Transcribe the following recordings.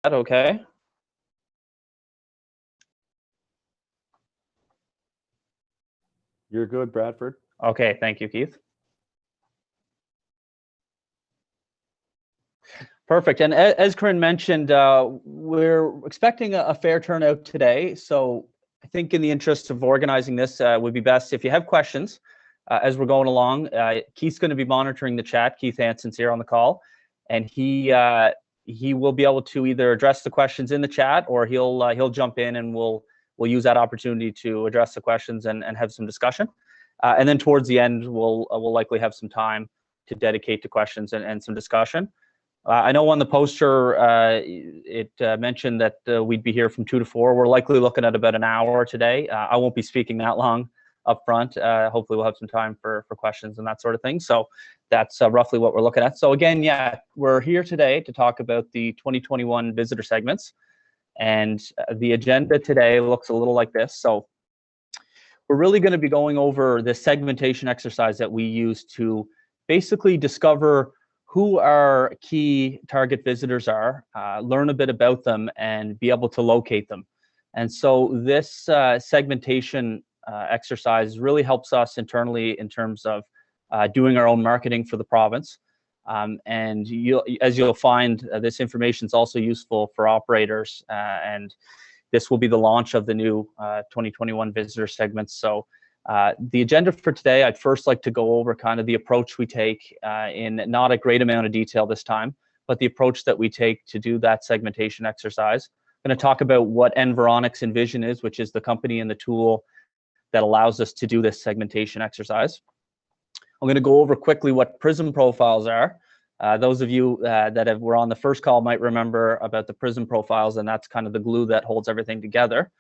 okay? You're good, Bradford. Okay, thank you, Keith. Perfect. And as Corinne mentioned, we're expecting a fair turnout today. So I think in the interest of organizing this, would be best if you have questions as we're going along. Keith's going to be monitoring the chat. Keith Hanson's here on the call, and he will be able to either address the questions in the chat, or he'll jump in and we'll use that opportunity to address the questions and have some discussion. And then towards the end, we'll likely have some time to dedicate to questions and some discussion. I know on the poster, it mentioned that we'd be here from 2 to 4. We're likely looking at about an hour today. I won't be speaking that long up front. Hopefully we'll have some time for questions and that sort of thing. So that's roughly what we're looking at. So again, yeah, we're here today to talk about the 2021 visitor segments. And the agenda today looks a little like this. So we're really going to be going over the segmentation exercise that we use to basically discover who our key target visitors are, learn a bit about them, and be able to locate them. And so this segmentation exercise really helps us internally in terms of doing our own marketing for the province. And as you'll find, this information is also useful for operators, and this will be the launch of the new 2021 visitor segments. So the agenda for today, I'd first like to go over kind of the approach we take in not a great amount of detail this time, but the approach that we take to do that segmentation exercise. I'm going to talk about what Environics Envision is, which is the company and the tool that allows us to do this segmentation exercise. I'm going to go over quickly what Prism Profiles are. Those of you that were on the first call might remember about the Prism Profiles, and that's kind of the glue that holds everything together.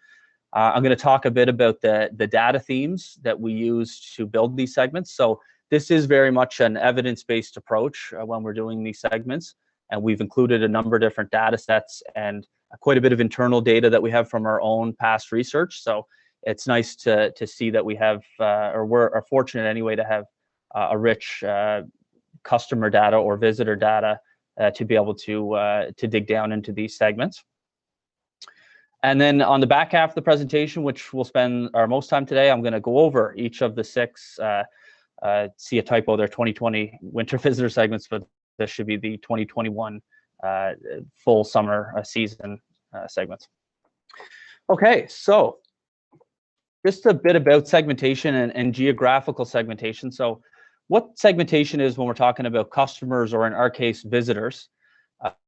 I'm going to talk a bit about the data themes that we use to build these segments. So this is very much an evidence-based approach when we're doing these segments, and we've included a number of different data sets and quite a bit of internal data that we have from our own past research. So it's nice to see that we have, or we're fortunate anyway, to have a rich customer data or visitor data to be able to dig down into these segments. And then on the back half of the presentation, which we'll spend our most time today, I'm going to go over each of the 6, see a typo there, 2020 winter visitor segments, but this should be the 2021 full summer season segments. Okay, so just a bit about segmentation and geographical segmentation. So what segmentation is when we're talking about customers, or in our case, visitors,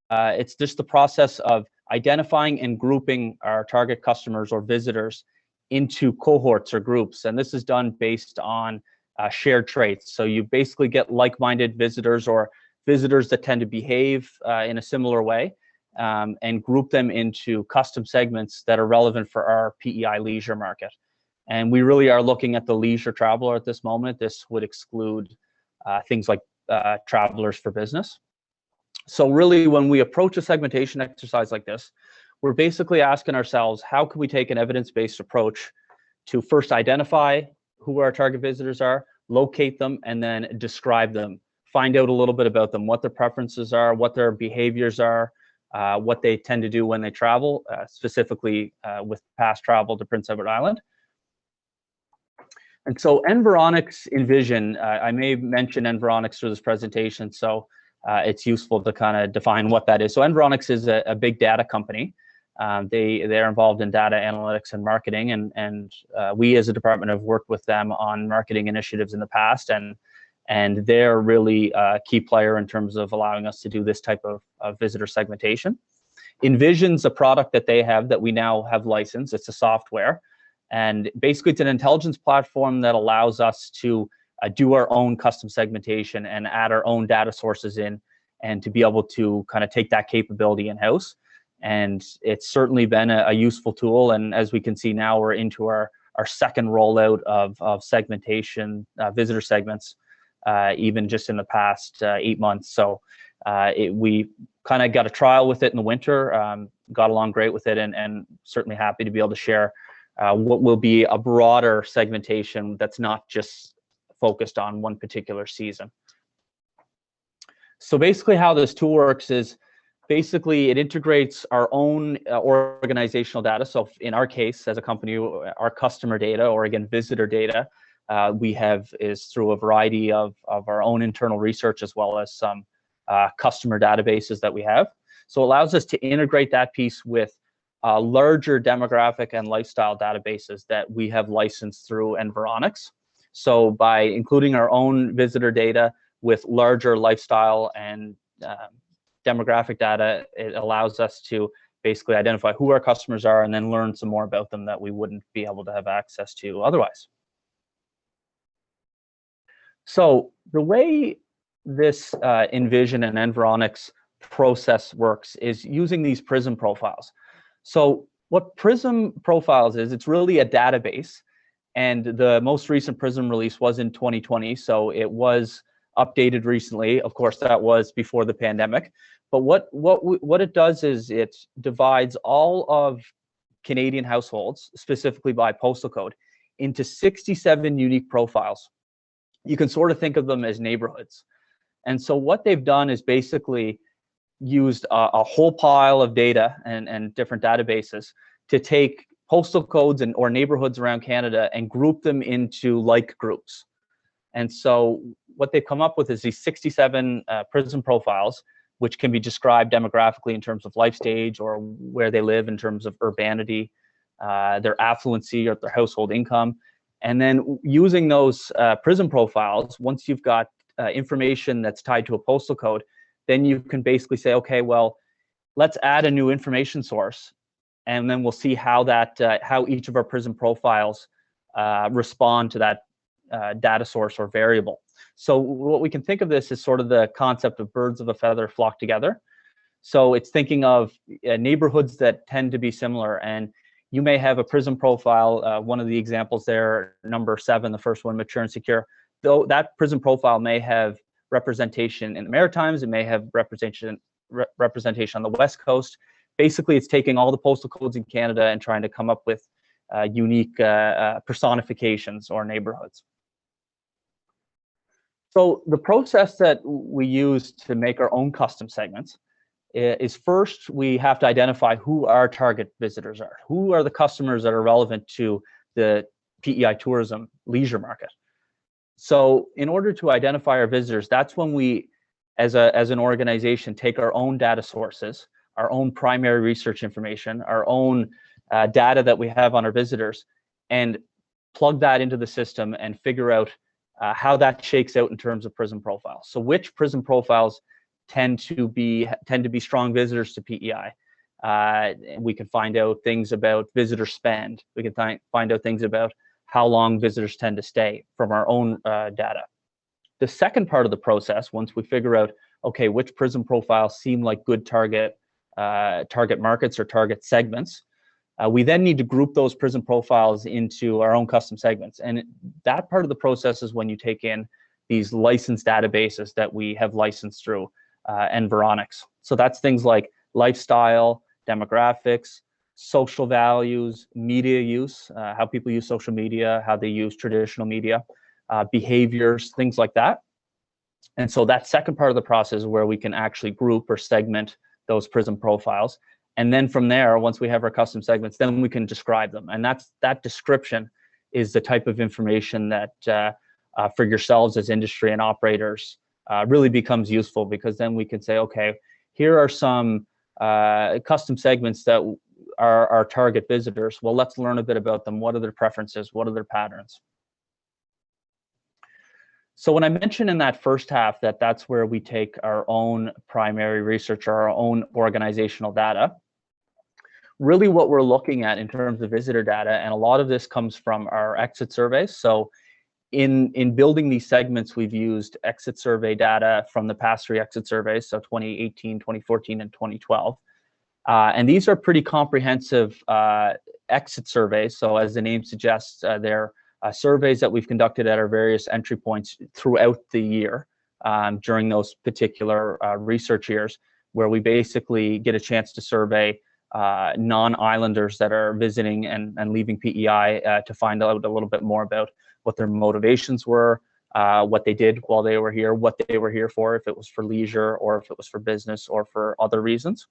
it's just the process of identifying and grouping our target customers or visitors into cohorts or groups. And this is done based on shared traits. So you basically get like-minded visitors or visitors that tend to behave in a similar way, and group them into custom segments that are relevant for our PEI leisure market. And we really are looking at the leisure traveler at this moment. This would exclude things like travelers for business. So really, when we approach a segmentation exercise like this, we're basically asking ourselves, how can we take an evidence-based approach to first identify who our target visitors are, locate them, and then describe them, find out a little bit about them, what their preferences are, what their behaviors are, what they tend to do when they travel, specifically with past travel to Prince Edward Island. And so Environics Envision, I may mention Environics through this presentation, so it's useful to kind of define what that is. So Environics is a big data company. They're involved in data analytics and marketing, and we as a department have worked with them on marketing initiatives in the past, and they're really a key player in terms of allowing us to do this type of visitor segmentation. Envision's a product that they have that we now have licensed. It's a software, and basically it's an intelligence platform that allows us to do our own custom segmentation and add our own data sources in, and to be able to kind of take that capability in-house. And it's certainly been a useful tool. And as we can see now, we're into our second rollout of segmentation, visitor segments, even just in the past 8 months. So we kind of got a trial with it in the winter, got along great with it, and certainly happy to be able to share what will be a broader segmentation that's not just focused on one particular season. So basically how this tool works is, basically, it integrates our own organizational data. So in our case, as a company, our customer data, or again, visitor data, we have is through a variety of our own internal research, as well as some customer databases that we have. So it allows us to integrate that piece with larger demographic and lifestyle databases that we have licensed through Environics. So by including our own visitor data with larger lifestyle and demographic data, it allows us to basically identify who our customers are and then learn some more about them that we wouldn't be able to have access to otherwise. So the way this Envision and Environics process works is using these Prism profiles. So what Prism Profiles is, it's really a database, and the most recent Prism release was in 2020, so it was updated recently. Of course, that was before the pandemic. But what it does is it divides all of Canadian households, specifically by postal code, into 67 unique profiles. You can sort of think of them as neighborhoods. And so what they've done is basically used a whole pile of data and different databases to take postal codes or neighborhoods around Canada and group them into like groups. And so what they've come up with is these 67 Prism profiles, which can be described demographically in terms of life stage or where they live in terms of urbanity, their affluency or their household income. And then using those Prism profiles, once you've got information that's tied to a postal code, then you can basically say, okay, well, let's add a new information source, and then we'll see how how each of our Prism profiles respond to that data source or variable. So what we can think of this is sort of the concept of birds of a feather flock together. So it's thinking of neighborhoods that tend to be similar, and you may have a Prism profile. One of the examples there, number 7, the first one, mature and secure. Though that Prism profile may have representation in the Maritimes, it may have representation on the West Coast. Basically, it's taking all the postal codes in Canada and trying to come up with unique personifications or neighborhoods. So the process that we use to make our own custom segments is, first we have to identify who our target visitors are. Who are the customers that are relevant to the PEI tourism leisure market? So in order to identify our visitors, that's when we, as an organization, take our own data sources, our own primary research information, our own data that we have on our visitors, and plug that into the system and figure out how that shakes out in terms of Prism profiles. So which Prism profiles tend to be strong visitors to PEI. We can find out things about visitor spend. We can find out things about how long visitors tend to stay from our own data. The second part of the process, once we figure out, okay, which Prism profiles seem like good target markets or target segments, we then need to group those Prism profiles into our own custom segments. And that part of the process is when you take in these licensed databases that we have licensed through Environics. So that's things like lifestyle, demographics, social values, media use, how people use social media, how they use traditional media, behaviors, things like that. And so that second part of the process is where we can actually group or segment those Prism profiles. And then from there, once we have our custom segments, then we can describe them. And that description is the type of information that for yourselves as industry and operators really becomes useful, because then we can say, okay, here are some custom segments that are our target visitors. Well, let's learn a bit about them. What are their preferences? What are their patterns? So when I mentioned in that first half that that's where we take our own primary research or our own organizational data, really what we're looking at in terms of visitor data, and a lot of this comes from our exit surveys. So in building these segments, we've used exit survey data from the past 3 exit surveys, so 2018, 2014, and 2012. And these are pretty comprehensive exit surveys. So as the name suggests, they're surveys that we've conducted at our various entry points throughout the year during those particular research years, where we basically get a chance to survey non-islanders that are visiting and leaving PEI to find out a little bit more about what their motivations were, what they did while they were here, what they were here for, if it was for leisure or if it was for business or for other reasons.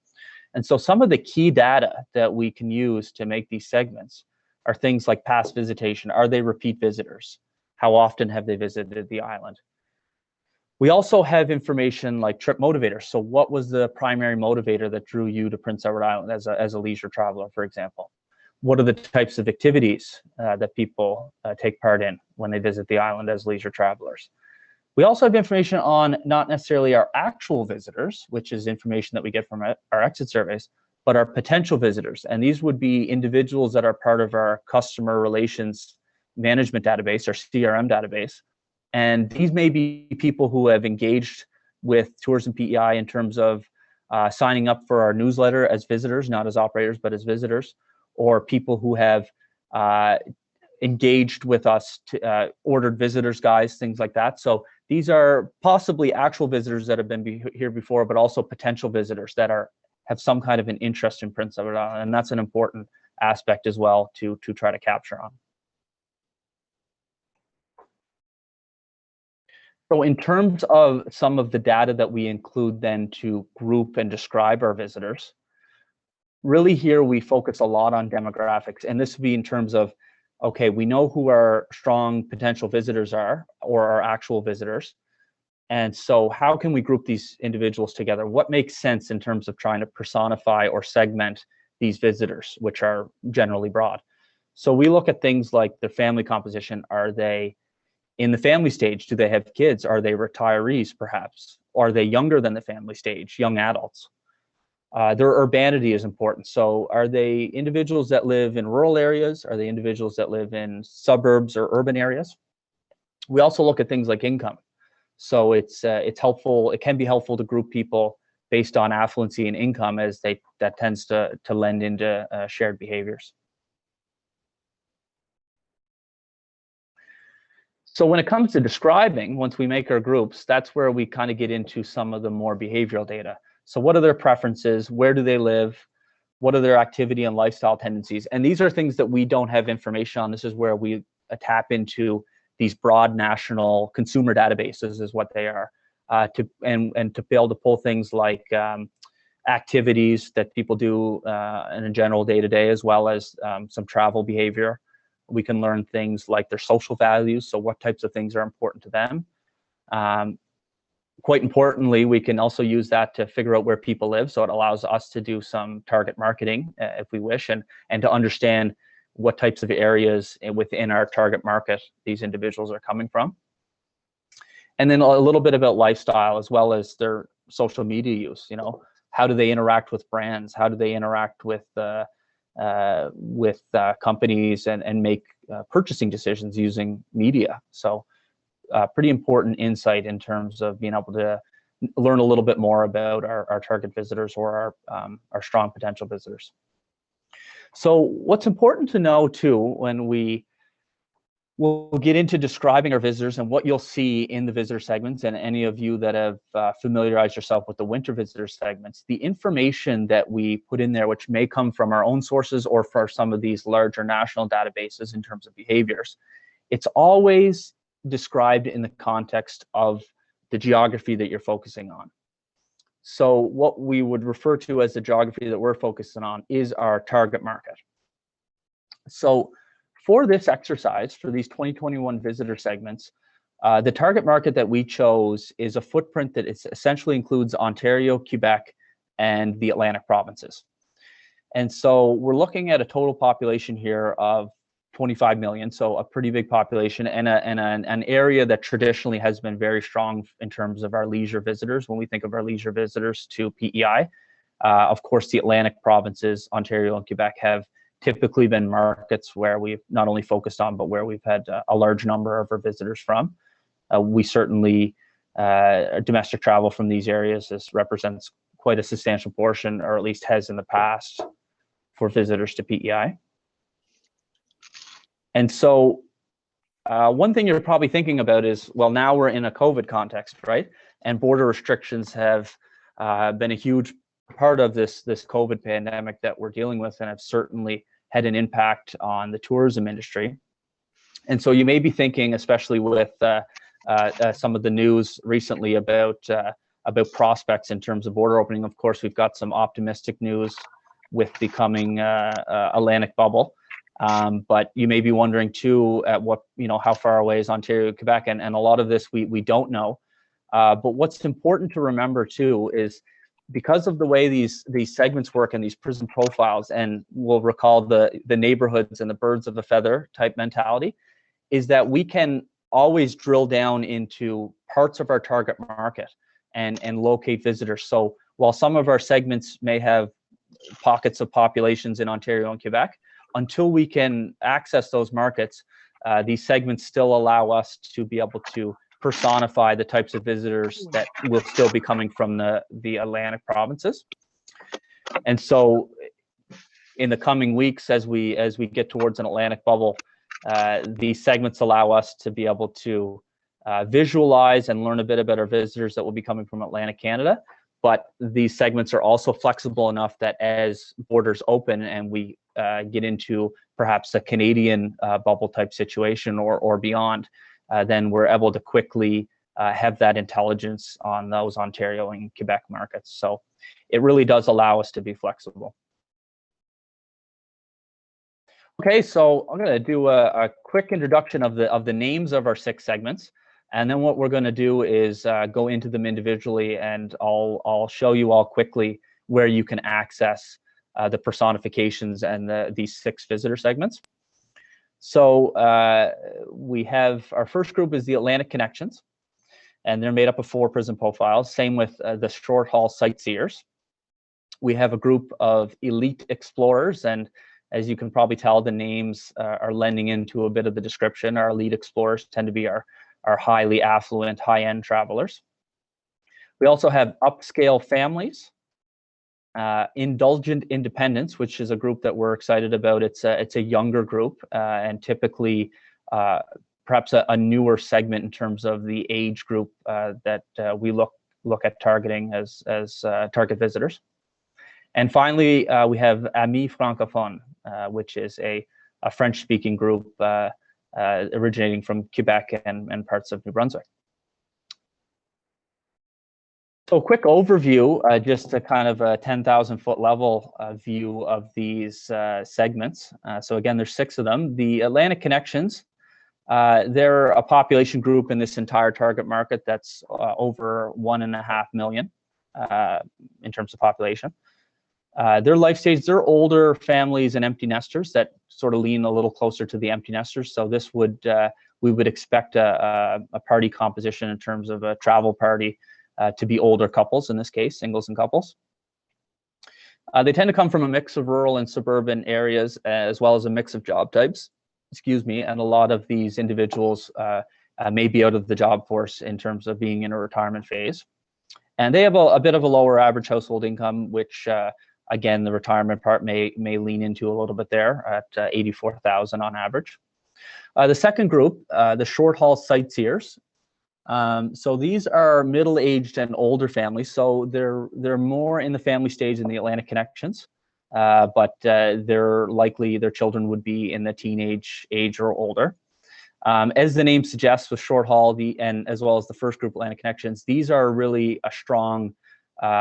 And so some of the key data that we can use to make these segments are things like past visitation. Are they repeat visitors? How often have they visited the island? We also have information like trip motivators. So what was the primary motivator that drew you to Prince Edward Island as a leisure traveler, for example? What are the types of activities that people take part in when they visit the island as leisure travelers? We also have information on not necessarily our actual visitors, which is information that we get from our exit surveys, but our potential visitors. And these would be individuals that are part of our customer relations management database, our CRM database. And these may be people who have engaged with Tourism PEI in terms of signing up for our newsletter as visitors, not as operators, but as visitors, or people who have engaged with us, ordered visitors guides, things like that. So these are possibly actual visitors that have been here before, but also potential visitors that have some kind of an interest in Prince Edward Island, and that's an important aspect as well to try to capture on. So in terms of some of the data that we include then to group and describe our visitors, really here we focus a lot on demographics, and this would be in terms of, okay, we know who our strong potential visitors are, or our actual visitors. And so how can we group these individuals together? What makes sense in terms of trying to personify or segment these visitors, which are generally broad? So we look at things like their family composition. Are they in the family stage? Do they have kids? Are they retirees, perhaps? Are they younger than the family stage, young adults? Their urbanity is important. So are they individuals that live in rural areas? Are they individuals that live in suburbs or urban areas? We also look at things like income. So it's helpful. It can be helpful to group people based on affluency and income, as that tends to lend into shared behaviors. So when it comes to describing, once we make our groups, that's where we kind of get into some of the more behavioral data. So what are their preferences? Where do they live? What are their activity and lifestyle tendencies? And these are things that we don't have information on. This is where we tap into these broad national consumer databases, is what they are, to be able to pull things like activities that people do in a general day-to-day, as well as some travel behavior. We can learn things like their social values, so what types of things are important to them. Quite importantly, we can also use that to figure out where people live, so it allows us to do some target marketing if we wish, and to understand what types of areas within our target market these individuals are coming from. And then a little bit about lifestyle, as well as their social media use. You know, how do they interact with brands? How do they interact with companies and make purchasing decisions using media? So pretty important insight in terms of being able to learn a little bit more about our target visitors, or our strong potential visitors. So what's important to know too, when we'll get into describing our visitors, and what you'll see in the visitor segments, and any of you that have familiarized yourself with the winter visitor segments, the information that we put in there, which may come from our own sources or for some of these larger national databases in terms of behaviors, it's always described in the context of the geography that you're focusing on. So what we would refer to as the geography that we're focusing on is our target market. So for this exercise, for these 2021 visitor segments, the target market that we chose is a footprint that essentially includes Ontario, Quebec, and the Atlantic provinces. And so we're looking at a total population here of 25 million, so a pretty big population, and an area that traditionally has been very strong in terms of our leisure visitors. When we think of our leisure visitors to PEI, of course, the Atlantic provinces, Ontario and Quebec, have typically been markets where we've not only focused on, but where we've had a large number of our visitors from. We certainly, domestic travel from these areas represents quite a substantial portion, or at least has in the past, for visitors to PEI. And so one thing you're probably thinking about is, well, now we're in a COVID context, right? And border restrictions have been a huge part of this COVID pandemic that we're dealing with, and have certainly had an impact on the tourism industry. And so you may be thinking, especially with some of the news recently about prospects in terms of border opening. Of course, we've got some optimistic news with the coming Atlantic bubble. But you may be wondering too, at what, how far away is Ontario, Quebec, and a lot of this we don't know. But what's important to remember too is because of the way these segments work and these Prism profiles, and we'll recall the neighborhoods and the birds of a feather type mentality, is that we can always drill down into parts of our target market and locate visitors. So while some of our segments may have pockets of populations in Ontario and Quebec, until we can access those markets, these segments still allow us to be able to personify the types of visitors that will still be coming from the Atlantic provinces. And so in the coming weeks, as we get towards an Atlantic bubble, these segments allow us to be able to visualize and learn a bit about our visitors that will be coming from Atlantic Canada. But these segments are also flexible enough that as borders open and we get into perhaps a Canadian bubble type situation or beyond, then we're able to quickly have that intelligence on those Ontario and Quebec markets. So it really does allow us to be flexible. Okay, so I'm going to do a quick introduction of the names of our 6 segments. And then what we're going to do is go into them individually, and I'll show you all quickly where you can access the personifications and these 6 visitor segments. So we have our first group is the Atlantic Connections, and they're made up of 4 Prism profiles. Same with the short haul sightseers. We have a group of elite explorers, and as you can probably tell, the names are lending into a bit of the description. Our elite explorers tend to be our highly affluent, high-end travelers. We also have Upscale Families, Indulgent Independents, which is a group that we're excited about. It's a younger group and typically perhaps a newer segment in terms of the age group that we look at targeting as target visitors. And finally, we have Amis Francophone, which is a French-speaking group originating from Quebec and parts of New Brunswick. So a quick overview, just a kind of a 10,000-foot level view of these segments. So again, there's 6 of them. The Atlantic Connections, they're a population group in this entire target market that's over 1.5 million in terms of population. Their life stage, they're older families and empty nesters that sort of lean a little closer to the empty nesters. So this would, we would expect a party composition in terms of a travel party to be older couples, in this case, singles and couples. They tend to come from a mix of rural and suburban areas, as well as a mix of job types, and a lot of these individuals may be out of the job force in terms of being in a retirement phase. And they have a bit of a lower average household income, which again, the retirement part may lean into a little bit there at 84,000 on average. The second group, the short haul sightseers. So these are middle-aged and older families. So they're more in the family stage in the Atlantic Connections, but they're likely their children would be in the teenage age or older. As the name suggests, with short haul and as well as the first group, Atlantic Connections, these are really a strong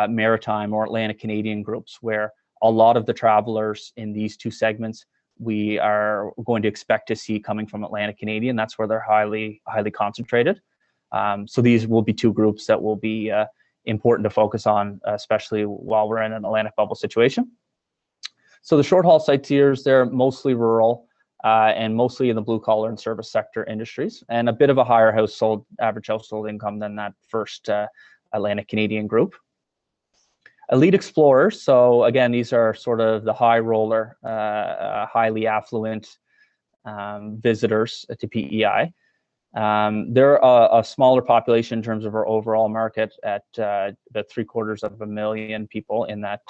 maritime or Atlantic Canadian groups where a lot of the travelers in these 2 segments we are going to expect to see coming from Atlantic Canadian. That's where they're highly concentrated. So these will be 2 groups that will be important to focus on, especially while we're in an Atlantic bubble situation. So the short haul sightseers, they're mostly rural and mostly in the blue collar and service sector industries, and a bit of a higher average household income than that first Atlantic Canadian group. Elite explorers, so again, these are sort of the high roller, highly affluent visitors to PEI. They're a smaller population in terms of our overall market at about 750,000 people in that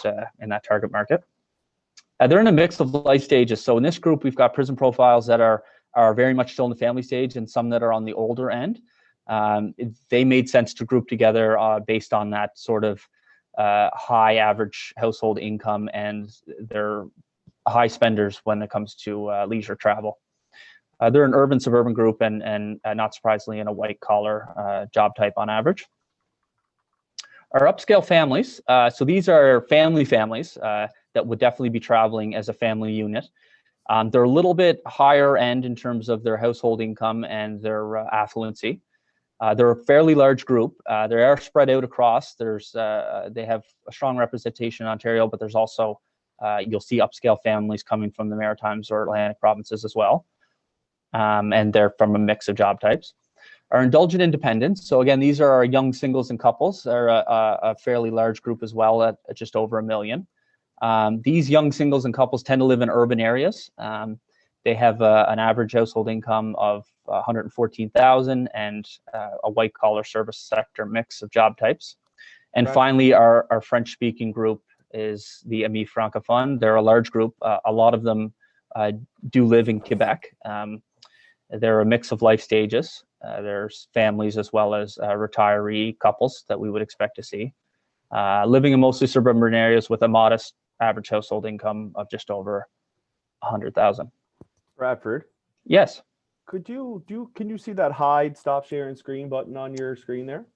target market. They're in a mix of life stages. So in this group, we've got Prism profiles that are very much still in the family stage and some that are on the older end. They made sense to group together based on that sort of high average household income, and they're high spenders when it comes to leisure travel. They're an urban suburban group and not surprisingly in a white collar job type on average. Our upscale families, so these are families that would definitely be traveling as a family unit. They're a little bit higher end in terms of their household income and their affluency. They're a fairly large group. They are spread out across. They have a strong representation in Ontario, but there's also, you'll see upscale families coming from the Maritimes or Atlantic provinces as well. And they're from a mix of job types. Our Indulgent Independents, so again, these are our young singles and couples. They're a fairly large group as well at just over 1 million. These young singles and couples tend to live in urban areas. They have an average household income of 114,000 and a white collar service sector mix of job types. And finally, our French speaking group is the Amis Francophone. They're a large group. A lot of them do live in Quebec. They're a mix of life stages. There's families as well as retiree couples that we would expect to see. Living in mostly suburban areas with a modest average household income of just over 100,000. Bradford. Yes. Can you see that hide, stop sharing screen button on your screen there?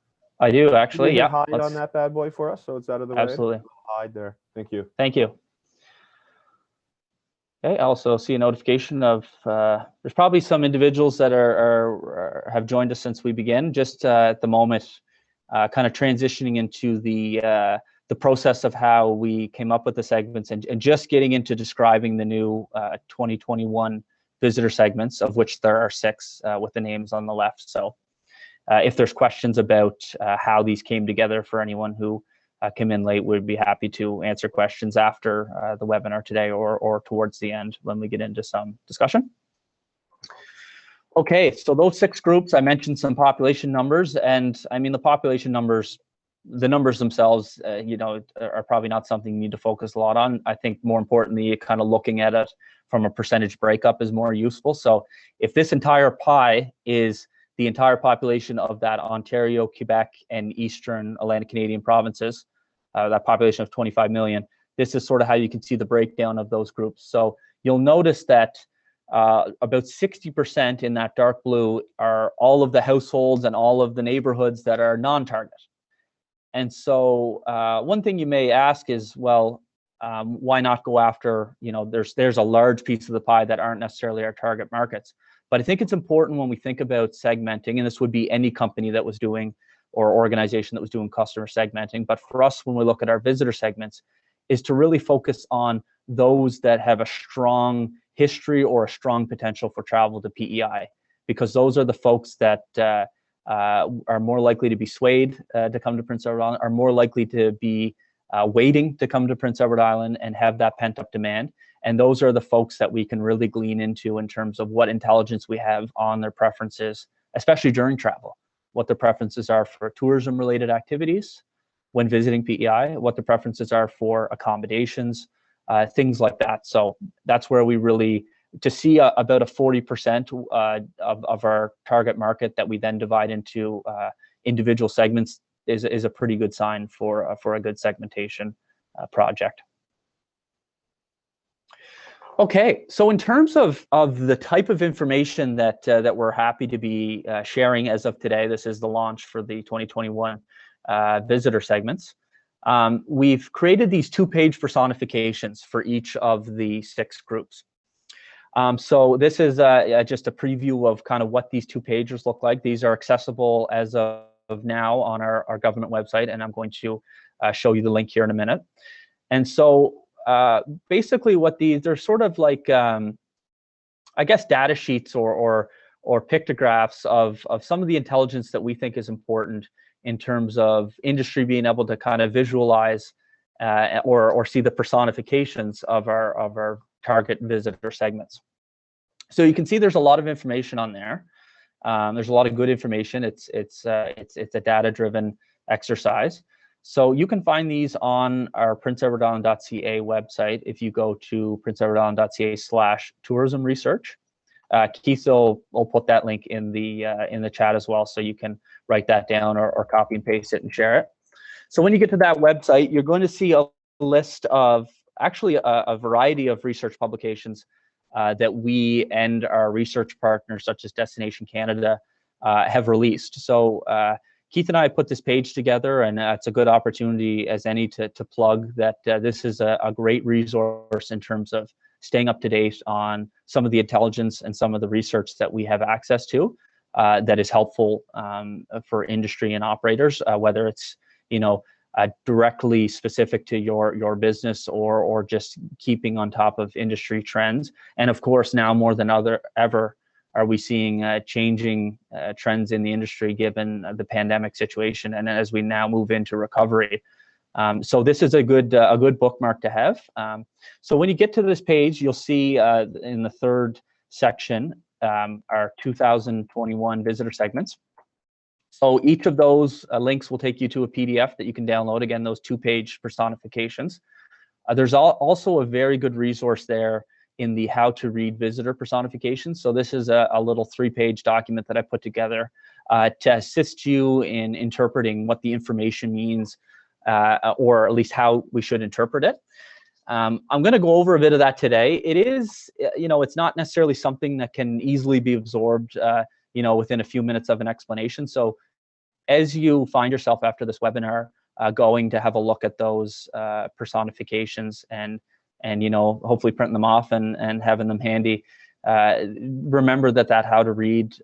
I do actually. Yeah. Hide on that bad boy for us, so it's out of the way. Absolutely. Hide there. Thank you. Thank you. Okay. I also see a notification of there's probably some individuals that have joined us since we began. Just at the moment, kind of transitioning into the process of how we came up with the segments and just getting into describing the new 2021 visitor segments, of which there are 6 with the names on the left. So if there's questions about how these came together for anyone who came in late, we'd be happy to answer questions after the webinar today or towards the end when we get into some discussion. Okay, so those 6 groups, I mentioned some population numbers, and I mean the population numbers, the numbers themselves, are probably not something you need to focus a lot on. I think more importantly, kind of looking at it from a percentage breakup is more useful. So if this entire pie is the entire population of that Ontario, Quebec, and Eastern Atlantic Canadian provinces, that population of 25 million, this is sort of how you can see the breakdown of those groups. So you'll notice that about 60% in that dark blue are all of the households and all of the neighborhoods that are non-target. And so one thing you may ask is, well, why not go after, there's a large piece of the pie that aren't necessarily our target markets. But I think it's important when we think about segmenting, and this would be any company that was doing or organization that was doing customer segmenting. But for us, when we look at our visitor segments, is to really focus on those that have a strong history or a strong potential for travel to PEI, because those are the folks that are more likely to be swayed to come to Prince Edward Island, are more likely to be waiting to come to Prince Edward Island and have that pent-up demand. And those are the folks that we can really glean into in terms of what intelligence we have on their preferences, especially during travel, what their preferences are for tourism-related activities when visiting PEI, what the preferences are for accommodations, things like that. So that's where we really, to see about a 40% of our target market that we then divide into individual segments is a pretty good sign for a good segmentation project. Okay, so in terms of the type of information that we're happy to be sharing as of today, this is the launch for the 2021 visitor segments. We've created these 2-page personifications for each of the 6 groups. So this is just a preview of kind of what these 2 pages look like. These are accessible as of now on our government website, and I'm going to show you the link here in a minute. And so basically what they're sort of like, I guess, data sheets or pictographs of some of the intelligence that we think is important in terms of industry being able to kind of visualize or see the personifications of our target visitor segments. So you can see there's a lot of information on there. There's a lot of good information. It's a data-driven exercise. So you can find these on our princeedwardisland.ca website if you go to princeedwardisland.ca/tourism research. Keith will put that link in the chat as well, so you can write that down or copy and paste it and share it. So when you get to that website, you're going to see a list of actually a variety of research publications that we and our research partners, such as Destination Canada, have released. So Keith and I put this page together, and it's a good opportunity as any to plug that this is a great resource in terms of staying up to date on some of the intelligence and some of the research that we have access to that is helpful for industry and operators, whether it's, directly specific to your business or just keeping on top of industry trends. And of course, now more than ever, are we seeing changing trends in the industry given the pandemic situation, and as we now move into recovery. So this is a good bookmark to have. So when you get to this page, you'll see in the third section our 2021 visitor segments. So each of those links will take you to a PDF that you can download. Again, those 2-page personifications. There's also a very good resource there in the how to read visitor personifications. So this is a little 3-page document that I put together to assist you in interpreting what the information means, or at least how we should interpret it. I'm going to go over a bit of that today. It is, it's not necessarily something that can easily be absorbed, within a few minutes of an explanation. So as you find yourself after this webinar going to have a look at those personifications and hopefully printing them off and having them handy, remember that how to read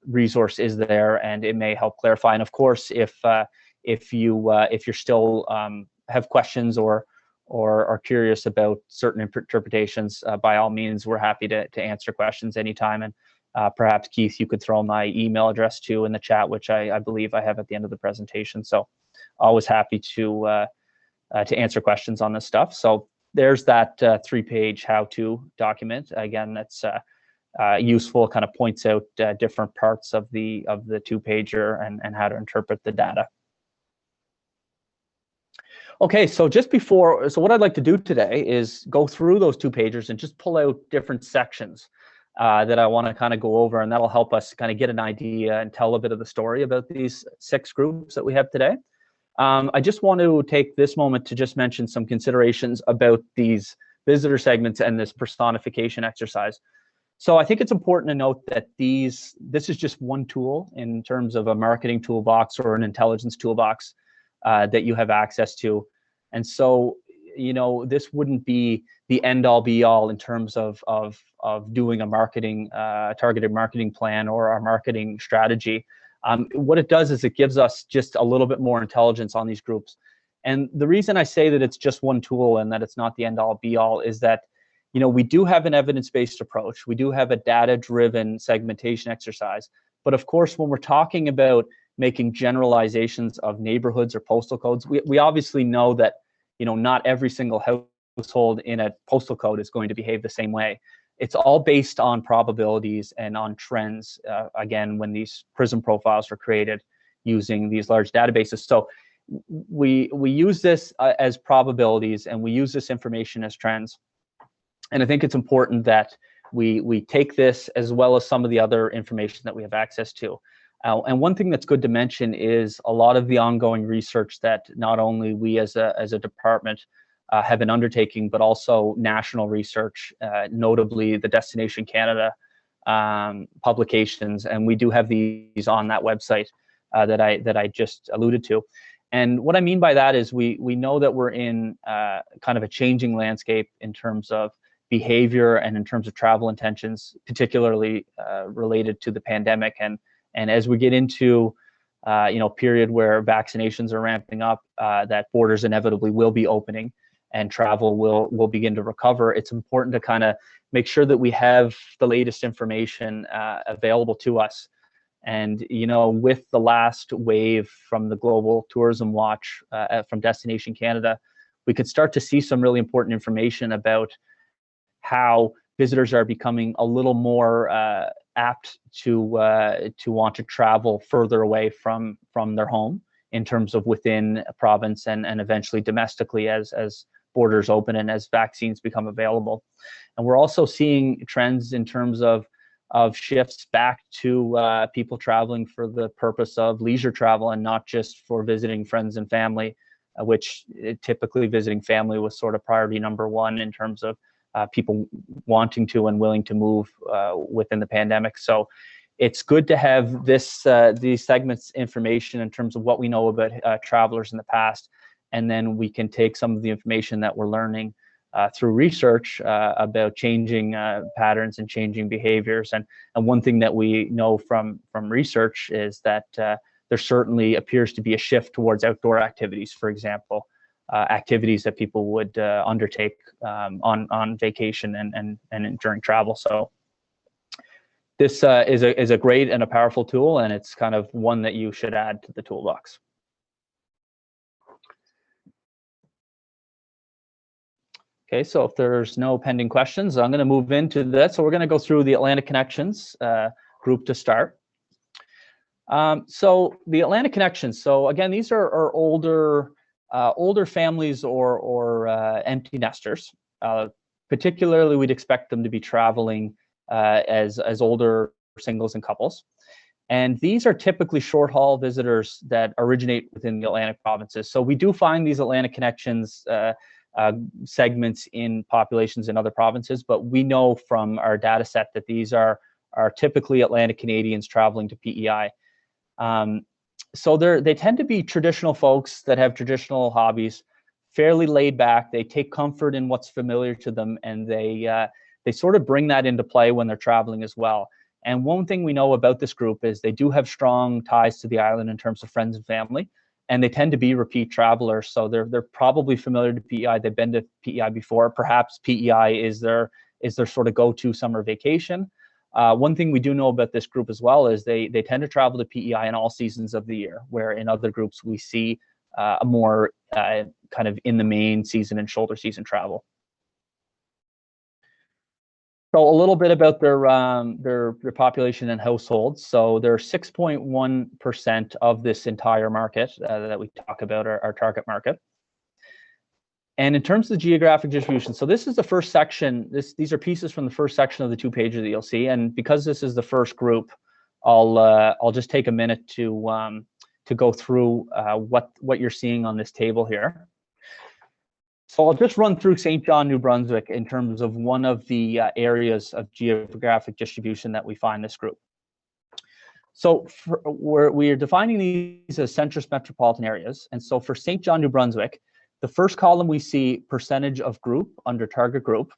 resource is there, and it may help clarify. And of course, if you're still have questions or are curious about certain interpretations, by all means, we're happy to answer questions anytime. And perhaps, Keith, you could throw my email address too in the chat, which I believe I have at the end of the presentation. So always happy to answer questions on this stuff. So there's that 3-page how-to document. Again, that's useful, kind of points out different parts of the 2-pager and how to interpret the data. Okay, so what I'd like to do today is go through those 2-pagers and just pull out different sections that I want to kind of go over, and that'll help us kind of get an idea and tell a bit of the story about these 6 groups that we have today. I just want to take this moment to just mention some considerations about these visitor segments and this personification exercise. So I think it's important to note that this is just one tool in terms of a marketing toolbox or an intelligence toolbox that you have access to. And so, this wouldn't be the end-all be-all in terms of doing a targeted marketing plan or our marketing strategy. What it does is it gives us just a little bit more intelligence on these groups. And the reason I say that it's just one tool and that it's not the end-all be-all is that, we do have an evidence-based approach. We do have a data-driven segmentation exercise. But of course, when we're talking about making generalizations of neighborhoods or postal codes, we obviously know that, not every single household in a postal code is going to behave the same way. It's all based on probabilities and on trends, again, when these Prism profiles were created using these large databases. So we use this as probabilities, and we use this information as trends. And I think it's important that we take this as well as some of the other information that we have access to. And one thing that's good to mention is a lot of the ongoing research that not only we as a department have been undertaking, but also national research, notably the Destination Canada publications, and we do have these on that website that I just alluded to. And what I mean by that is we know that we're in kind of a changing landscape in terms of behavior and in terms of travel intentions, particularly related to the pandemic. And as we get into period where vaccinations are ramping up, that borders inevitably will be opening and travel will begin to recover, it's important to kind of make sure that we have the latest information available to us. And with the last wave from the Global Tourism Watch from Destination Canada, we could start to see some really important information about how visitors are becoming a little more apt to want to travel further away from their home in terms of within a province and eventually domestically as borders open and as vaccines become available. And we're also seeing trends in terms of shifts back to people traveling for the purpose of leisure travel and not just for visiting friends and family, which typically visiting family was sort of priority number one in terms of people wanting to and willing to move within the pandemic. So it's good to have these segments information in terms of what we know about travelers in the past, and then we can take some of the information that we're learning through research about changing patterns and changing behaviors. And one thing that we know from research is that there certainly appears to be a shift towards outdoor activities, for example, activities that people would undertake on vacation and during travel. So this is a great and a powerful tool, and it's kind of one that you should add to the toolbox. Okay, so if there's no pending questions, I'm going to move into that. So we're going to go through the Atlantic Connections group to start. So the Atlantic Connections. So again, these are older families or empty nesters. Particularly, we'd expect them to be traveling as older singles and couples. And these are typically short haul visitors that originate within the Atlantic provinces. So we do find these Atlantic Connections segments in populations in other provinces, but we know from our data set that these are typically Atlantic Canadians traveling to PEI. So they tend to be traditional folks that have traditional hobbies, fairly laid back. They take comfort in what's familiar to them, and they sort of bring that into play when they're traveling as well. And one thing we know about this group is they do have strong ties to the island in terms of friends and family, and they tend to be repeat travelers. So they're probably familiar to PEI. They've been to PEI before. Perhaps PEI is their sort of go-to summer vacation. One thing we do know about this group as well is they tend to travel to PEI in all seasons of the year, where in other groups we see a more kind of in the main season and shoulder season travel. So a little bit about their population and households. So they're 6.1% of this entire market that we talk about, our target market. And in terms of the geographic distribution, so this is the first section. These are pieces from the first section of the 2 pages that you'll see. And because this is the first group, I'll just take a minute to go through what you're seeing on this table here. So I'll just run through St. John, New Brunswick in terms of one of the areas of geographic distribution that we find this group. So we're defining these as centrist metropolitan areas. And so for St. John, New Brunswick, the first column we see percentage of group under target group.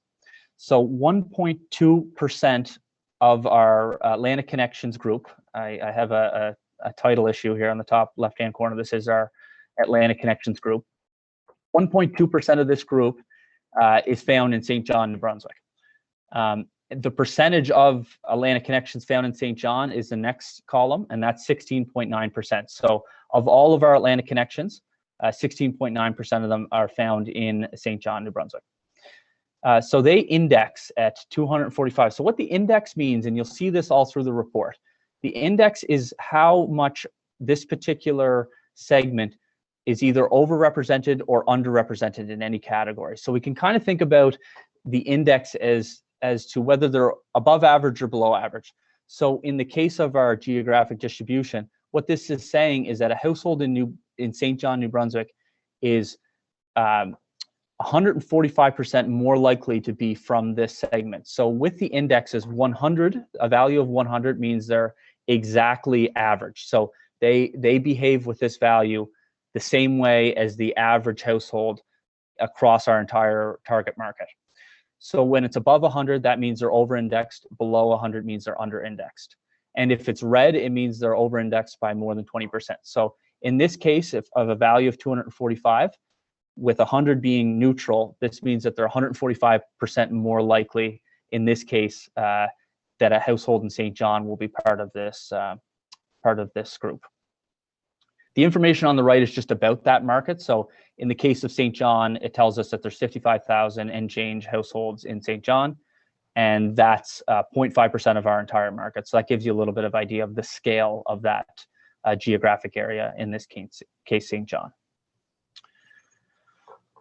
So 1.2% of our Atlantic Connections group. I have a title issue here on the top left-hand corner. This is our Atlantic Connections group. 1.2% of this group is found in St. John, New Brunswick. The percentage of Atlantic Connections found in St. John is the next column, and that's 16.9%. So of all of our Atlantic Connections, 16.9% of them are found in St. John, New Brunswick. So they index at 245. So what the index means, and you'll see this all through the report, the index is how much this particular segment is either overrepresented or underrepresented in any category. So we can kind of think about the index as to whether they're above average or below average. So in the case of our geographic distribution, what this is saying is that a household in St. John, New Brunswick is 145% more likely to be from this segment. So with the index as 100, a value of 100 means they're exactly average. So they behave with this value the same way as the average household across our entire target market. So when it's above 100, that means they're over-indexed. Below 100 means they're under-indexed. And if it's red, it means they're over-indexed by more than 20%. So in this case, of a value of 245, with 100 being neutral, this means that they're 145% more likely, in this case, that a household in St. John will be part of this group. The information on the right is just about that market. So in the case of St. John, it tells us that there's 55,000 and change households in St. John, and that's 0.5% of our entire market. So that gives you a little bit of idea of the scale of that geographic area, in this case St. John.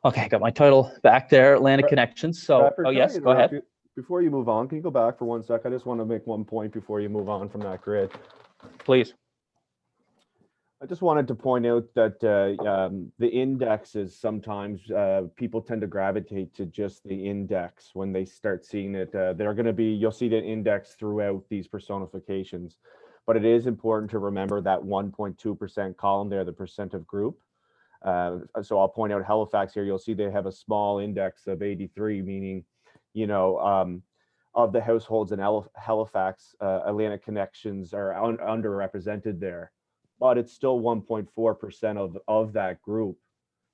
Okay, I got my title back there, Atlantic Connections. So, Bradford, oh yes, go ahead. Before you move on, can you go back for 1 sec? I just want to make one point before you move on from that grid. Please. I just wanted to point out that the indexes, sometimes people tend to gravitate to just the index when they start seeing it. They're going to be, you'll see the index throughout these personifications, but it is important to remember that 1.2% column there, the percent of group. So I'll point out Halifax here. You'll see they have a small index of 83, meaning, you know, of the households in Halifax, Atlantic connections are underrepresented there. But it's still 1.4% of that group.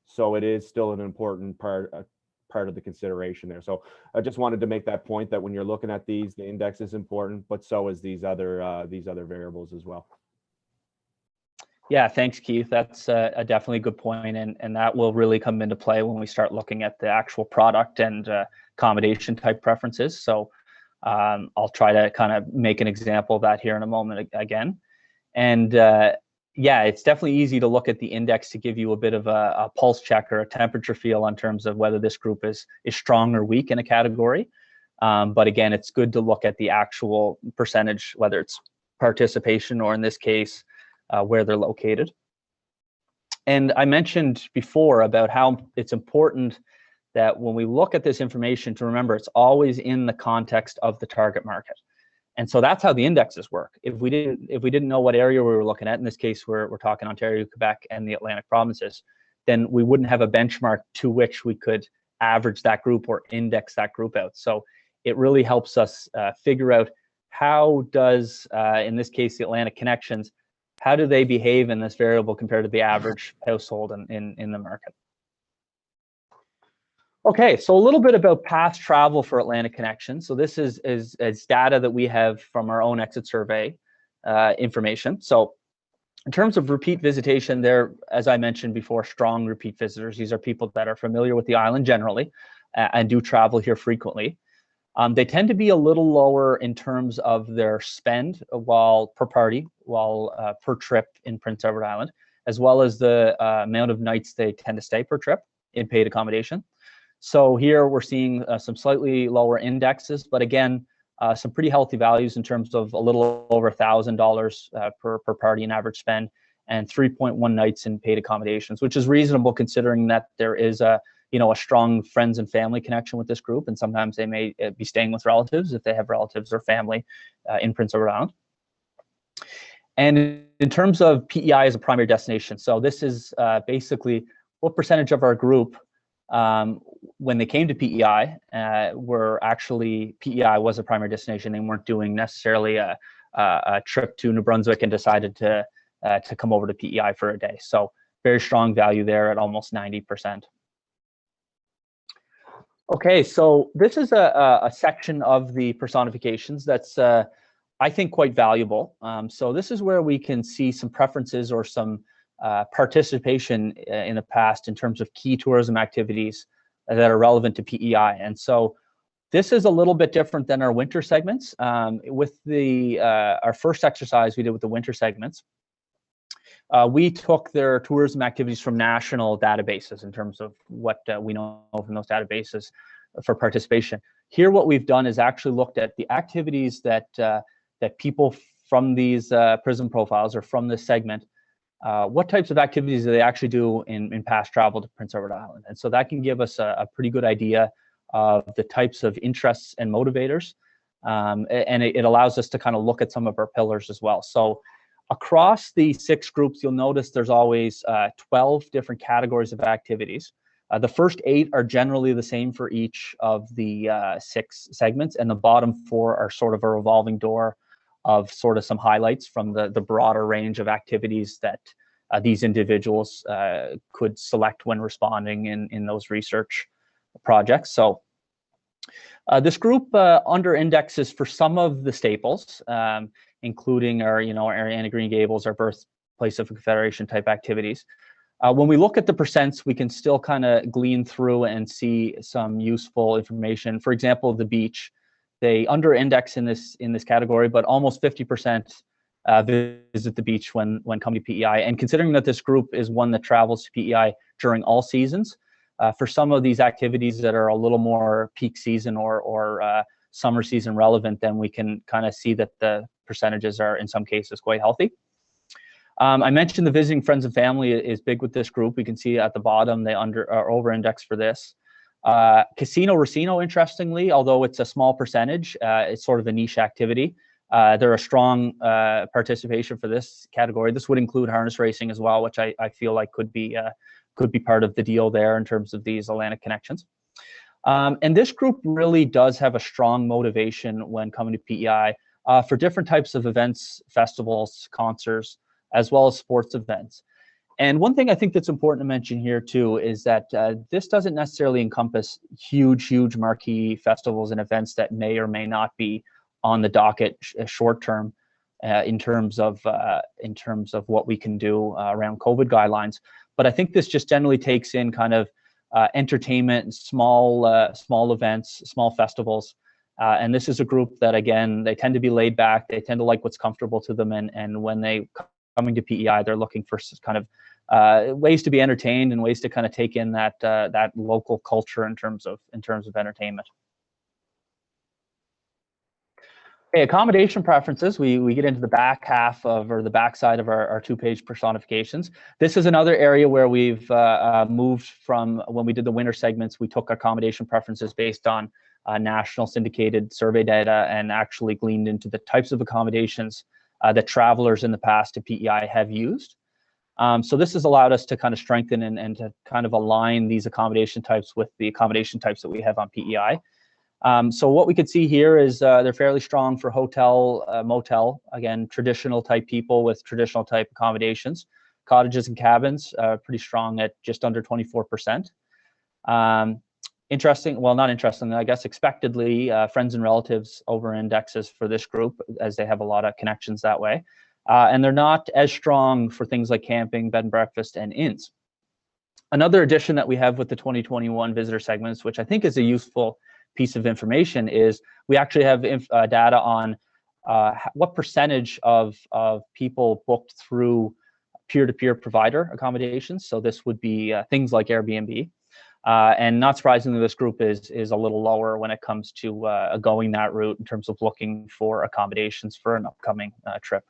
So it is still an important part of the consideration there. So I just wanted to make that point that when you're looking at these, the index is important, but so is these other variables as well. Yeah, thanks, Keith. That's a definitely good point, and that will really come into play when we start looking at the actual product and accommodation type preferences. So I'll try to kind of make an example of that here in a moment again. And yeah, it's definitely easy to look at the index to give you a bit of a pulse check or a temperature feel in terms of whether this group is strong or weak in a category. But again, it's good to look at the actual percentage, whether it's participation or in this case, where they're located. And I mentioned before about how it's important that when we look at this information to remember it's always in the context of the target market. And so that's how the indexes work. If we didn't know what area we were looking at, in this case, we're talking Ontario, Quebec, and the Atlantic provinces, then we wouldn't have a benchmark to which we could average that group or index that group out. So it really helps us figure out how does, in this case, the Atlantic connections, how do they behave in this variable compared to the average household in the market? Okay, so a little bit about past travel for Atlantic connections. So this is data that we have from our own exit survey information. So in terms of repeat visitation, they're, as I mentioned before, strong repeat visitors. These are people that are familiar with the island generally and do travel here frequently. They tend to be a little lower in terms of their spend per party, per trip in Prince Edward Island, as well as the amount of nights they tend to stay per trip in paid accommodation. So here we're seeing some slightly lower indexes, but again, some pretty healthy values in terms of a little over $1,000 per party in average spend and 3.1 nights in paid accommodations, which is reasonable considering that there is a strong friends and family connection with this group, and sometimes they may be staying with relatives if they have relatives or family in Prince Edward Island. And in terms of PEI as a primary destination, so this is basically what percentage of our group when they came to PEI, were actually, PEI was a primary destination. They weren't doing necessarily a trip to New Brunswick and decided to come over to PEI for a day. So very strong value there at almost 90%. Okay, so this is a section of the personifications that's, I think, quite valuable. So this is where we can see some preferences or some participation in the past in terms of key tourism activities that are relevant to PEI. And so this is a little bit different than our winter segments. With our first exercise we did with the winter segments, we took their tourism activities from national databases in terms of what we know from those databases for participation. Here, what we've done is actually looked at the activities that people from these Prism profiles or from this segment, what types of activities do they actually do in past travel to Prince Edward Island. And so that can give us a pretty good idea of the types of interests and motivators. And it allows us to kind of look at some of our pillars as well. So across the 6 groups, you'll notice there's always 12 different categories of activities. The first 8 are generally the same for each of the 6 segments, and the bottom 4 are sort of a revolving door of sort of some highlights from the broader range of activities that these individuals could select when responding in those research projects. So this group under indexes for some of the staples, including our Anne of Green Gables, our birthplace of Confederation type activities. When we look at the percents, we can still kind of glean through and see some useful information. For example, the beach, they under index in this category, but almost 50% visit the beach when coming to PEI. And considering that this group is one that travels to PEI during all seasons, for some of these activities that are a little more peak season or summer season relevant, then we can kind of see that the percentages are in some cases quite healthy. I mentioned the visiting friends and family is big with this group. We can see at the bottom, they are over-indexed for this. Casino Racino, interestingly, although it's a small percentage, it's sort of a niche activity. They're a strong participation for this category. This would include harness racing as well, which I feel like could be part of the deal there in terms of these Atlantic connections. And this group really does have a strong motivation when coming to PEI for different types of events, festivals, concerts, as well as sports events. And one thing I think that's important to mention here too is that this doesn't necessarily encompass huge marquee festivals and events that may or may not be on the docket short term in terms of what we can do around COVID guidelines. But I think this just generally takes in kind of entertainment, small events, small festivals. And this is a group that, again, they tend to be laid back. They tend to like what's comfortable to them. And when they coming to PEI, they're looking for kind of ways to be entertained and ways to kind of take in that local culture in terms of entertainment. Okay, accommodation preferences. We get into the back half of, or the back side of our 2-page personifications. This is another area where we've moved from when we did the winter segments. We took accommodation preferences based on national syndicated survey data and actually gleaned into the types of accommodations that travelers in the past to PEI have used. So this has allowed us to kind of strengthen and to kind of align these accommodation types with the accommodation types that we have on PEI. So what we could see here is they're fairly strong for hotel, motel, again, traditional type people with traditional type accommodations. Cottages and cabins, pretty strong at just under 24%. Expectedly, friends and relatives over indexes for this group as they have a lot of connections that way. And they're not as strong for things like camping, bed and breakfast, and inns. Another addition that we have with the 2021 visitor segments, which I think is a useful piece of information, is we actually have data on what percentage of people booked through peer-to-peer provider accommodations. So this would be things like Airbnb. And not surprisingly, this group is a little lower when it comes to going that route in terms of looking for accommodations for an upcoming trip.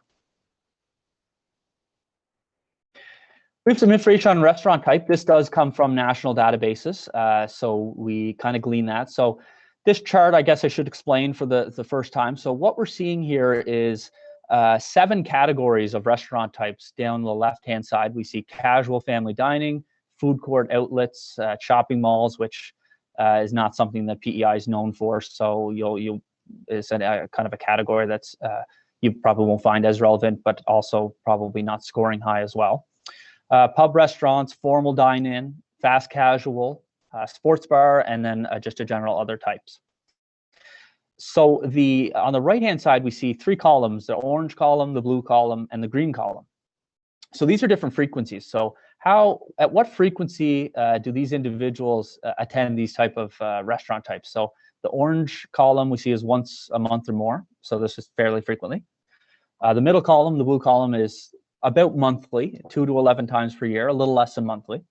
We have some information on restaurant type. This does come from national databases, so we kind of glean that. So this chart, I guess I should explain for the first time. So what we're seeing here is 7 categories of restaurant types. Down the left-hand side, we see casual family dining, food court outlets, shopping malls, which is not something that PEI is known for. So it's a kind of a category that's you probably won't find as relevant, but also probably not scoring high as well. Pub restaurants, formal dine-in, fast casual, sports bar, and then just a general other types. So on the right-hand side, we see 3 columns: the orange column, the blue column, and the green column. So these are different frequencies. So at what frequency do these individuals attend these type of restaurant types? So the orange column we see is once a month or more. So this is fairly frequently. The middle column, the blue column, is about monthly, 2 to 11 times per year, a little less than monthly.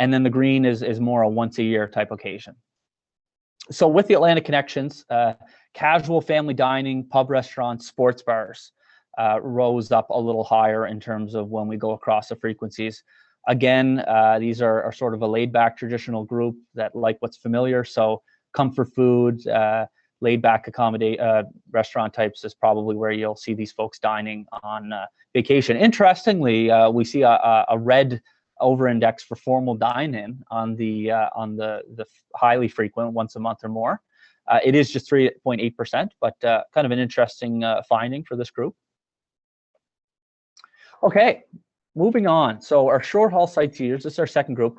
And then the green is more a once a year type occasion. So with the Atlantic connections, casual family dining, pub restaurants, sports bars rose up a little higher in terms of when we go across the frequencies. Again, these are sort of a laid back traditional group that like what's familiar. So comfort food, laid back restaurant types is probably where you'll see these folks dining on vacation. Interestingly, we see a red over-index for formal dine-in on the highly frequent once a month or more. It is just 3.8%, but kind of an interesting finding for this group. Okay, moving on. So our short haul sightseers, this is our second group.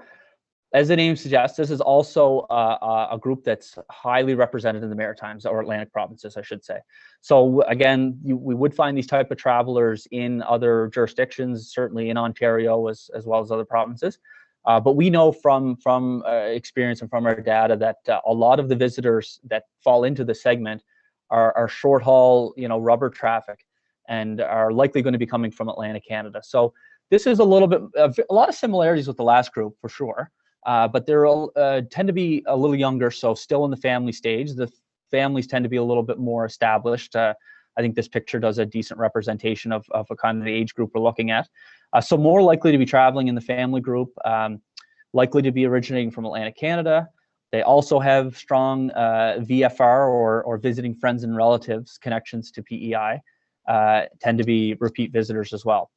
As the name suggests, this is also a group that's highly represented in the Maritimes, or Atlantic provinces, I should say. So again, we would find these type of travelers in other jurisdictions, certainly in Ontario as well as other provinces. But we know from experience and from our data that a lot of the visitors that fall into the segment are short haul, rubber traffic, and are likely going to be coming from Atlantic Canada. So this is a lot of similarities with the last group for sure. But they tend to be a little younger, so still in the family stage. The families tend to be a little bit more established, I think this picture does a decent representation of a kind of the age group we're looking at. So more likely to be traveling in the family group, likely to be originating from Atlantic Canada. They also have strong VFR or visiting friends and relatives connections to PEI, tend to be repeat visitors as well.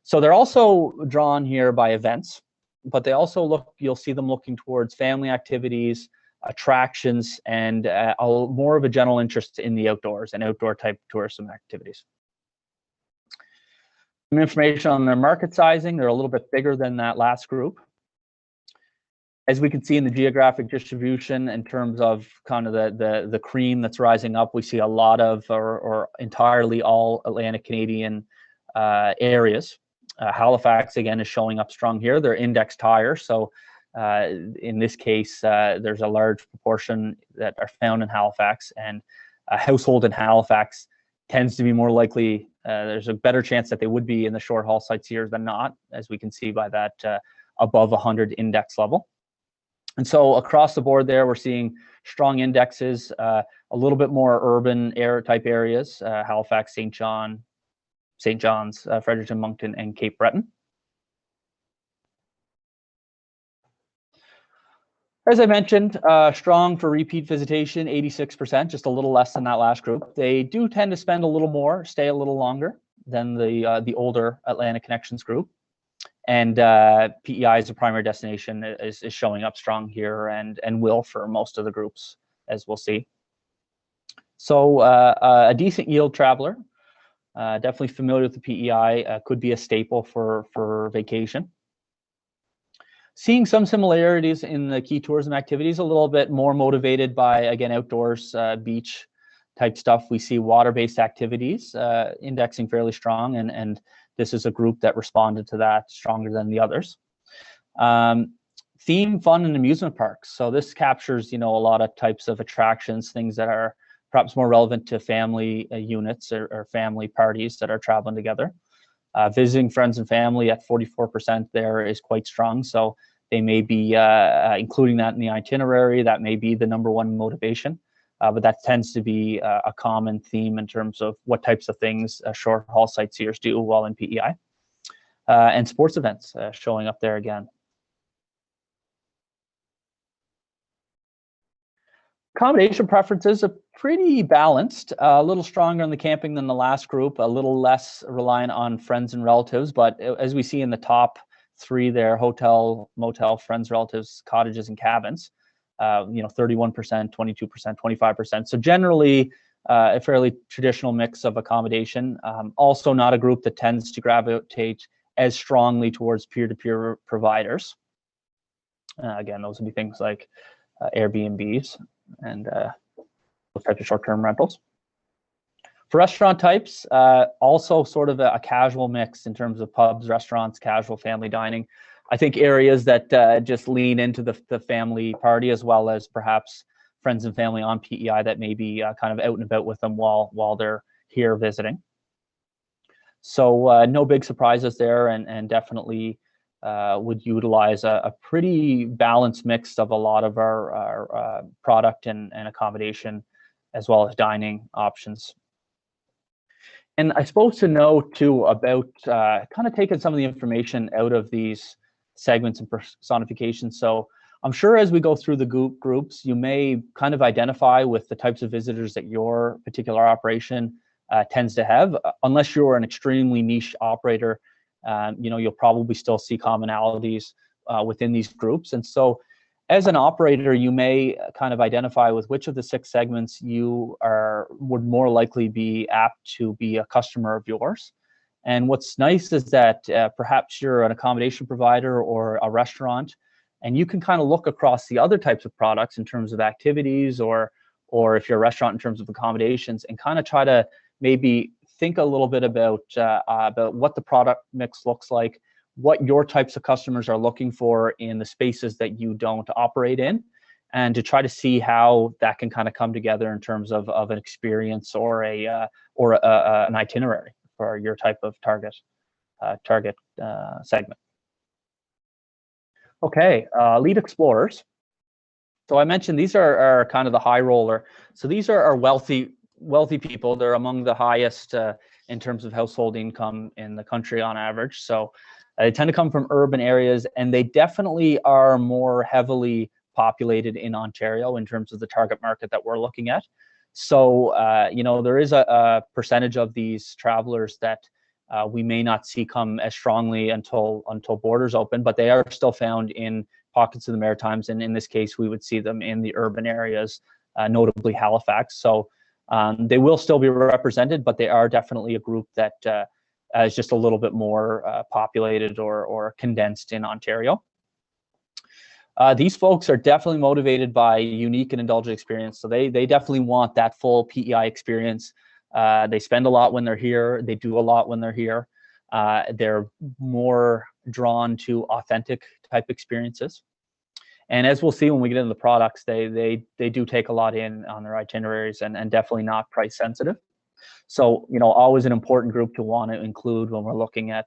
So they're also drawn here by events, but they also you'll see them looking towards family activities, attractions, and more of a general interest in the outdoors and outdoor type tourism activities. Some information on their market sizing. They're a little bit bigger than that last group. As we can see in the geographic distribution, in terms of kind of the cream that's rising up, we see a lot of or entirely all Atlantic Canadian areas. Halifax again is showing up strong here. They're indexed higher, so in this case, there's a large proportion that are found in Halifax, and a household in Halifax tends to be more likely. There's a better chance that they would be in the short haul sightseers than not, as we can see by that above 100 index level. And so across the board there, we're seeing strong indexes, a little bit more urban type areas, Halifax, St. John's, Fredericton, Moncton, and Cape Breton. As I mentioned, strong for repeat visitation, 86%, just a little less than that last group. They do tend to spend a little more, stay a little longer than the older Atlantic Connections group. And PEI as a primary destination is showing up strong here and will for most of the groups, as we'll see. So a decent yield traveler, definitely familiar with the PEI, could be a staple for vacation. Seeing some similarities in the key tourism activities, a little bit more motivated by, again, outdoors, beach type stuff. We see water-based activities indexing fairly strong, and this is a group that responded to that stronger than the others. Theme, fun, and amusement parks. So this captures, a lot of types of attractions, things that are perhaps more relevant to family units or family parties that are traveling together. Visiting friends and family at 44% there is quite strong. So they may be including that in the itinerary. That may be the #1 motivation. But that tends to be a common theme in terms of what types of things short haul sightseers do while in PEI. And sports events showing up there again. Accommodation preferences are pretty balanced, a little stronger on the camping than the last group, a little less reliant on friends and relatives. But as we see in the top 3 there, hotel, motel, friends, relatives, cottages, and cabins, 31%, 22%, 25%. So generally a fairly traditional mix of accommodation. Also not a group that tends to gravitate as strongly towards peer-to-peer providers. Again, those would be things like Airbnbs and those types of short-term rentals. For restaurant types, also sort of a casual mix in terms of pubs, restaurants, casual family dining. I think areas that just lean into the family party, as well as perhaps friends and family on PEI that may be kind of out and about with them while they're here visiting. So no big surprises there, and definitely would utilize a pretty balanced mix of a lot of our product and accommodation, as well as dining options. And I suppose to know too about kind of taking some of the information out of these segments and personification. So I'm sure as we go through the groups, you may kind of identify with the types of visitors that your particular operation tends to have. Unless you're an extremely niche operator, you'll probably still see commonalities within these groups. And so as an operator, you may kind of identify with which of the 6 segments you would more likely be apt to be a customer of yours. And what's nice is that perhaps you're an accommodation provider or a restaurant, and you can kind of look across the other types of products in terms of activities, or if you're a restaurant in terms of accommodations, and kind of try to maybe think a little bit about what the product mix looks like, what your types of customers are looking for in the spaces that you don't operate in, and to try to see how that can kind of come together in terms of an experience or an itinerary for your type of target segment. Okay, lead explorers. So I mentioned these are kind of the high roller. So these are our wealthy wealthy people. They're among the highest in terms of household income in the country on average. So they tend to come from urban areas, and they definitely are more heavily populated in Ontario in terms of the target market that we're looking at. So, you know, there is a percentage of these travelers that we may not see come as strongly until borders open, but they are still found in pockets of the Maritimes, and in this case, we would see them in the urban areas, notably Halifax. So they will still be represented, but they are definitely a group that is just a little bit more populated or condensed in Ontario. These folks are definitely motivated by unique and indulgent experience. So they definitely want that full PEI experience. They spend a lot when they're here. They do a lot when they're here. They're more drawn to authentic type experiences. And as we'll see when we get into the products, they do take a lot in on their itineraries, and definitely not price sensitive. So, you know, always an important group to want to include when we're looking at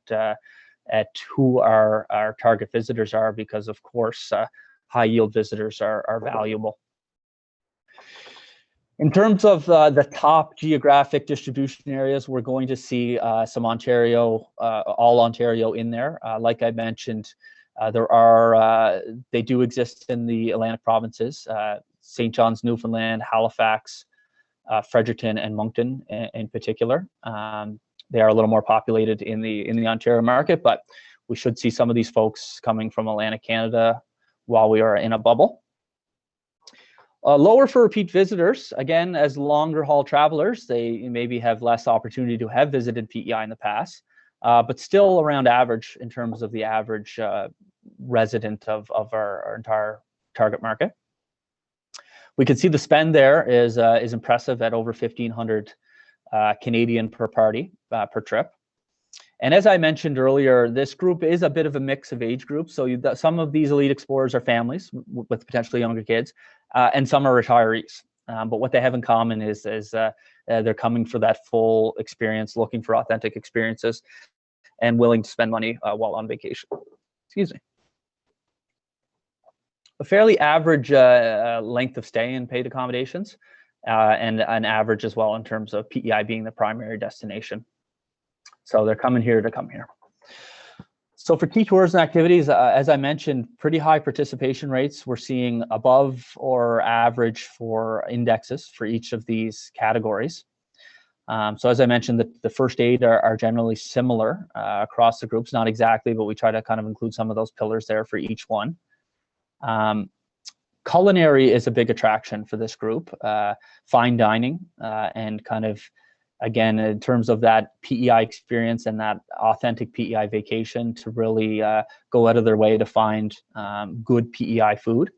who our target visitors are, because of course high yield visitors are valuable. In terms of the top geographic distribution areas, we're going to see some Ontario, all Ontario in there. Like I mentioned, they do exist in the Atlantic provinces, St. John's, Newfoundland, Halifax, Fredericton, and Moncton in particular. They are a little more populated in the Ontario market, but we should see some of these folks coming from Atlantic Canada while we are in a bubble. Lower for repeat visitors, again, as longer haul travelers, they maybe have less opportunity to have visited PEI in the past, but still around average in terms of the average resident of our entire target market. We can see the spend there is impressive at over 1,500 Canadian per party per trip. And as I mentioned earlier, this group is a bit of a mix of age groups. So some of these elite explorers are families with potentially younger kids, and some are retirees. But what they have in common is they're coming for that full experience, looking for authentic experiences, and willing to spend money while on vacation. Excuse me. A fairly average length of stay in paid accommodations, and an average as well in terms of PEI being the primary destination. So they're coming here to come here. So for key tourism activities, as I mentioned, pretty high participation rates. We're seeing above or average for indexes for each of these categories. So as I mentioned, the first 8 are generally similar across the groups, not exactly, but we try to kind of include some of those pillars there for each one. Culinary is a big attraction for this group, fine dining, and kind of, again, in terms of that PEI experience and that authentic PEI vacation, to really go out of their way to find good PEI food,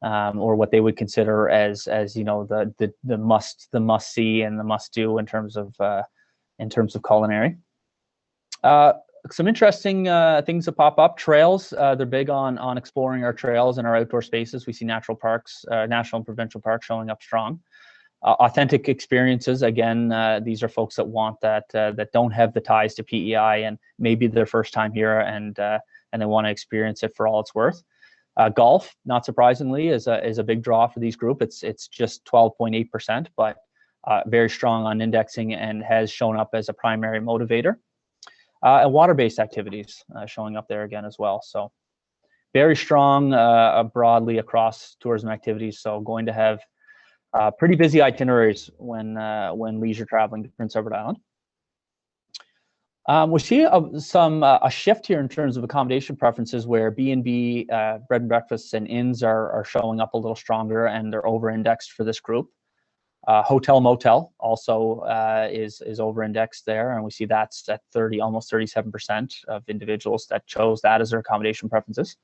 or what they would consider as you know, the must see and the must do in terms of culinary. Some interesting things that pop up. Trails, they're big on exploring our trails and our outdoor spaces. We see natural parks, national and provincial parks showing up strong. Authentic experiences, again, these are folks that want that don't have the ties to PEI, and maybe their first time here, and they want to experience it for all it's worth. Golf, not surprisingly, is a big draw for these group. It's just 12.8%, but very strong on indexing and has shown up as a primary motivator. And water-based activities showing up there again as well. So very strong broadly across tourism activities. So going to have pretty busy itineraries when leisure traveling to Prince Edward Island. We see a shift here in terms of accommodation preferences, where B&B, bread and breakfasts, and inns are showing up a little stronger, and they're over-indexed for this group. Hotel motel also is over-indexed there, and we see that's at almost 37% of individuals that chose that as their accommodation preferences.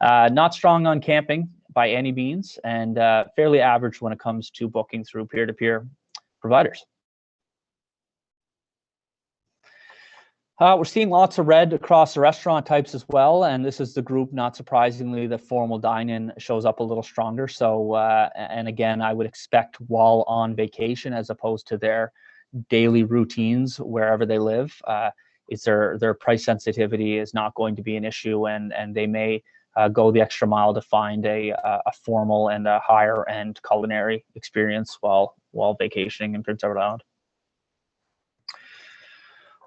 Not strong on camping by any means, and fairly average when it comes to booking through peer-to-peer providers. We're seeing lots of red across the restaurant types as well, and this is the group, not surprisingly, the formal dine-in shows up a little stronger. So, and again, I would expect while on vacation, as opposed to their daily routines wherever they live, it's their price sensitivity is not going to be an issue, and they may go the extra mile to find a formal and a higher end culinary experience while while vacationing in Prince Edward Island.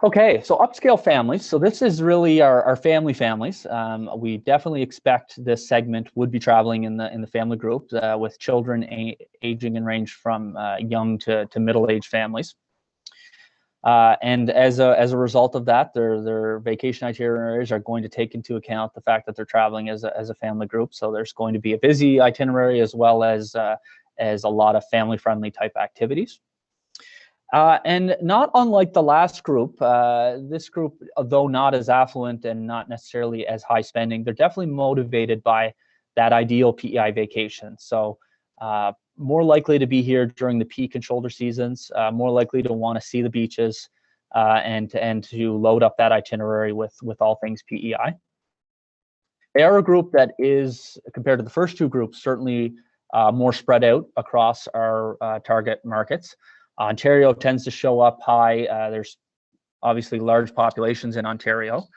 Okay, so upscale families. So this is really our family families. We definitely expect this segment would be traveling in the family group with children aging in range from young to middle-aged families. And as a result of that, their vacation itineraries are going to take into account the fact that they're traveling as a family group. So there's going to be a busy itinerary as well as a lot of family-friendly type activities. And not unlike the last group, this group, though not as affluent and not necessarily as high spending, they're definitely motivated by that ideal PEI vacation. So more likely to be here during the peak and shoulder seasons, more likely to want to see the beaches and to load up that itinerary with all things PEI. They are a group that is, compared to the first two groups, certainly more spread out across our target markets. Ontario tends to show up high. There's obviously large populations in Ontario.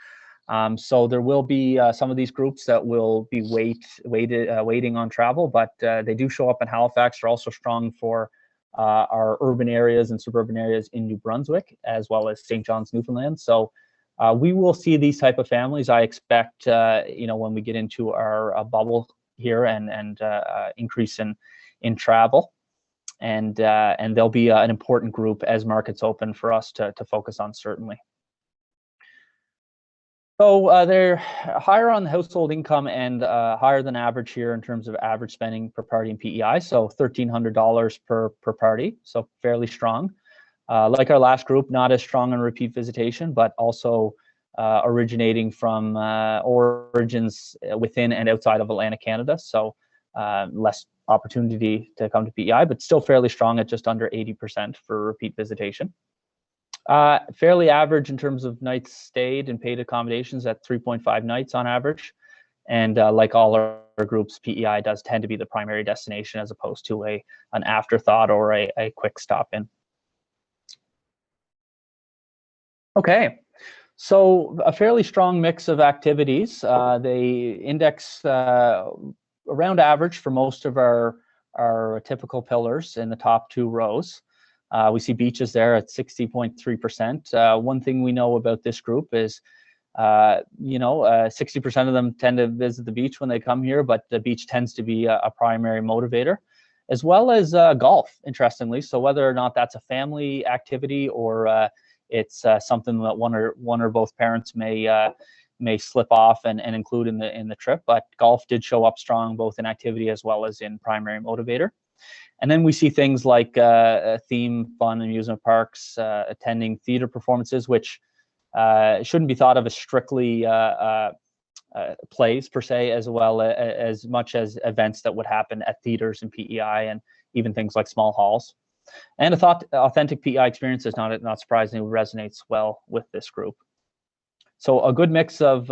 So there will be some of these groups that will be waiting on travel, but they do show up in Halifax. They're also strong for our urban areas and suburban areas in New Brunswick, as well as St. John's, Newfoundland. So we will see these type of families. I expect, when we get into our bubble here and increase in travel. And they'll be an important group as markets open for us to focus on, certainly. So they're higher on the household income and higher than average here in terms of average spending per party in PEI. So $1,300 per party, so fairly strong. Like our last group, not as strong on repeat visitation, but also originating from origins within and outside of Atlantic Canada. So less opportunity to come to PEI, but still fairly strong at just under 80% for repeat visitation. Fairly average in terms of nights stayed and paid accommodations at 3.5 nights on average. And like all our groups, PEI does tend to be the primary destination as opposed to an afterthought or a quick stop in. Okay, so a fairly strong mix of activities. They index around average for most of our typical pillars in the top two rows. We see beaches there at 60.3%. One thing we know about this group is, 60% of them tend to visit the beach when they come here, but the beach tends to be a primary motivator, as well as golf, interestingly. So whether or not that's a family activity or it's something that one or both parents may slip off and include in the trip, but golf did show up strong both in activity as well as in primary motivator. And then we see things like theme, fun, amusement parks, attending theater performances, which shouldn't be thought of as strictly plays per se, as well as much as events that would happen at theaters and PEI, and even things like small halls. And authentic PEI experiences, not surprisingly, resonates well with this group. So a good mix of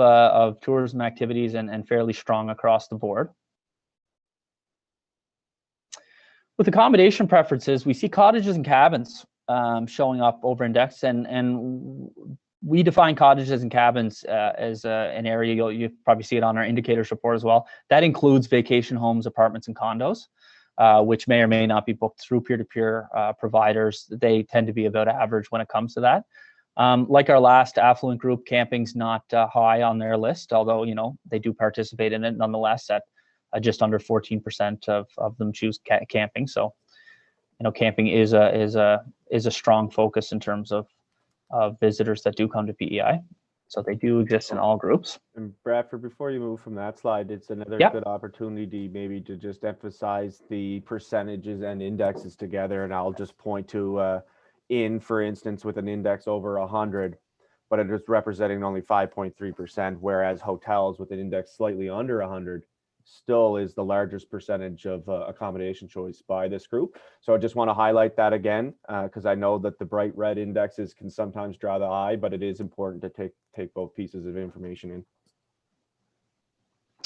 tourism activities and fairly strong across the board. With accommodation preferences, we see cottages and cabins showing up over index, and we define cottages and cabins as an area, you probably see it on our indicators report as well. That includes vacation homes, apartments, and condos, which may or may not be booked through peer-to-peer providers. They tend to be about average when it comes to that. Like our last affluent group, camping's not high on their list, although they do participate in it nonetheless. At just under 14% of them choose camping. So, camping is a strong focus in terms of visitors that do come to PEI. So they do exist in all groups. And Bradford, before you move from that slide, it's another good opportunity maybe to just emphasize the percentages and indexes together. And I'll just point to for instance, with an index over 100, but it is representing only 5.3%, whereas hotels with an index slightly under 100 still is the largest percentage of accommodation choice by this group. So I just want to highlight that again, because I know that the bright red indexes can sometimes draw the eye, but it is important to take both pieces of information in.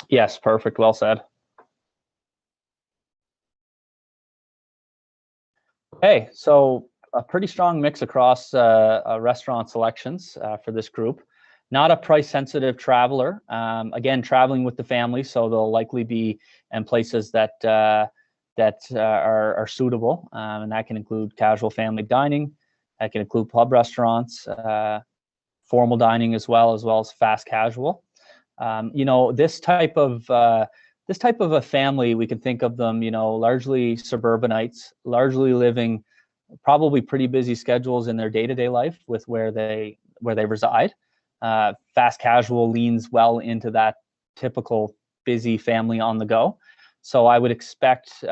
Yes, perfect. Well said. Okay, so a pretty strong mix across restaurant selections for this group. Not a price-sensitive traveler. Again, traveling with the family, so they'll likely be in places that that are suitable, and that can include casual family dining, that can include pub restaurants, formal dining as well as fast casual. You know, this type of a family, we can think of them, you know, largely suburbanites, largely living probably pretty busy schedules in their day-to-day life with where they reside. Fast casual leans well into that typical busy family on the go. So I would expect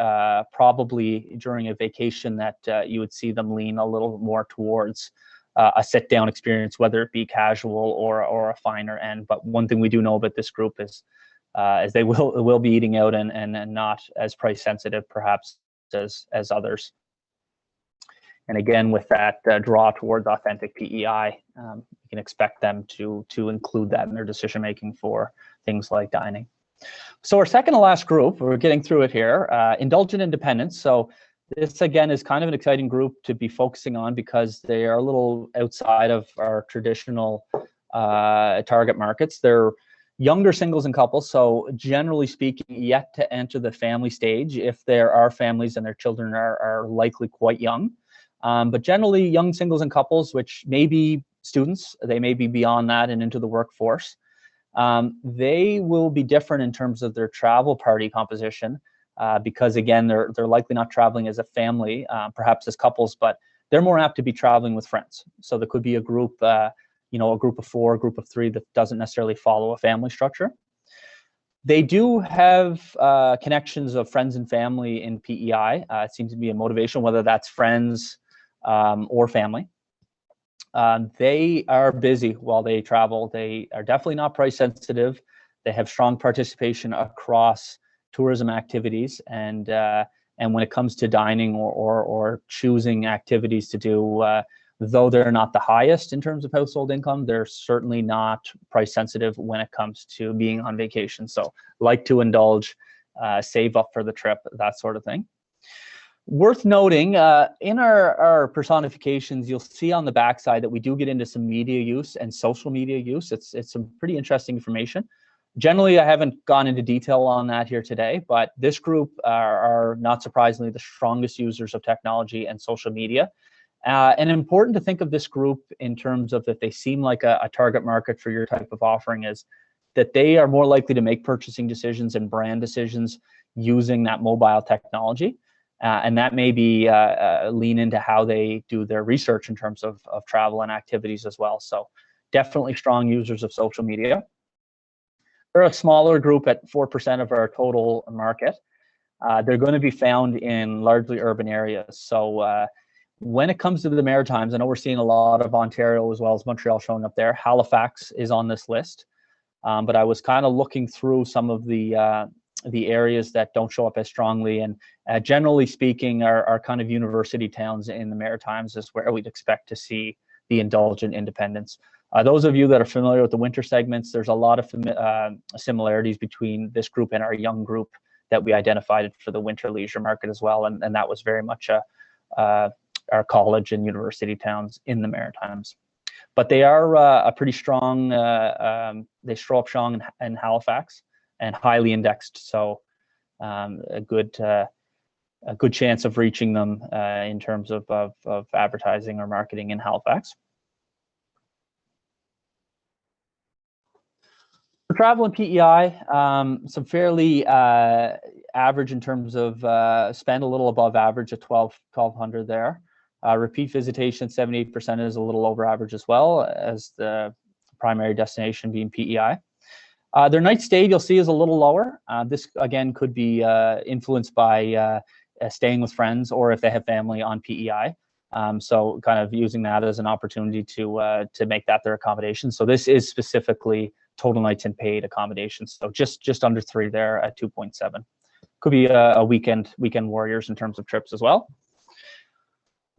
probably during a vacation that you would see them lean a little more towards a sit-down experience, whether it be casual or a finer end. But one thing we do know about this group is they will be eating out and not as price sensitive perhaps as others. And again, with that draw towards authentic PEI, you can expect them to include that in their decision making for things like dining. So our second to last group, we're getting through it here, Indulgent Independents. So this again is kind of an exciting group to be focusing on because they are a little outside of our traditional target markets. They're younger singles and couples, so generally speaking, yet to enter the family stage. If there are families and their children are likely quite young, but generally young singles and couples, which may be students, they may be beyond that and into the workforce. They will be different in terms of their travel party composition because again, they're likely not traveling as a family, perhaps as couples, but they're more apt to be traveling with friends. So there could be a group, you know, a group of 4, a group of 3 that doesn't necessarily follow a family structure. They do have connections of friends and family in PEI. It seems to be a motivation, whether that's friends or family. They are busy while they travel. They are definitely not price sensitive. They have strong participation across tourism activities, and when it comes to dining or choosing activities to do, though they're not the highest in terms of household income, they're certainly not price sensitive when it comes to being on vacation. So like to indulge, save up for the trip, that sort of thing. Worth noting, in our personifications, you'll see on the backside that we do get into some media use and social media use. It's some pretty interesting information. Generally, I haven't gone into detail on that here today, but this group are not surprisingly the strongest users of technology and social media. And important to think of this group in terms of that they seem like a target market for your type of offering is that they are more likely to make purchasing decisions and brand decisions using that mobile technology. And that may be lean into how they do their research in terms of travel and activities as well. So definitely strong users of social media. They're a smaller group at 4% of our total market. They're going to be found in largely urban areas. So when it comes to the Maritimes, I know we're seeing a lot of Ontario as well as Montreal showing up there. Halifax is on this list. But I was kind of looking through some of the areas that don't show up as strongly, and generally speaking are kind of university towns in the Maritimes is where we'd expect to see the Indulgent Independents. Those of you that are familiar with the winter segments, there's a lot of similarities between this group and our young group that we identified for the winter leisure market as well, and that was very much our college and university towns in the Maritimes. But they are a pretty strong, they show up strong in Halifax and highly indexed, so a good chance of reaching them in terms of advertising or marketing in Halifax. For travel and PEI, some fairly average in terms of spend, a little above average at 1,200 there. Repeat visitation, 78% is a little over average as well, as the primary destination being PEI. Their night stay, you'll see, is a little lower. This, again, could be influenced by staying with friends or if they have family on PEI. So kind of using that as an opportunity to make that their accommodation. So this is specifically total nights and paid accommodations. So just under 3 there at 2.7. Could be a weekend warriors in terms of trips as well.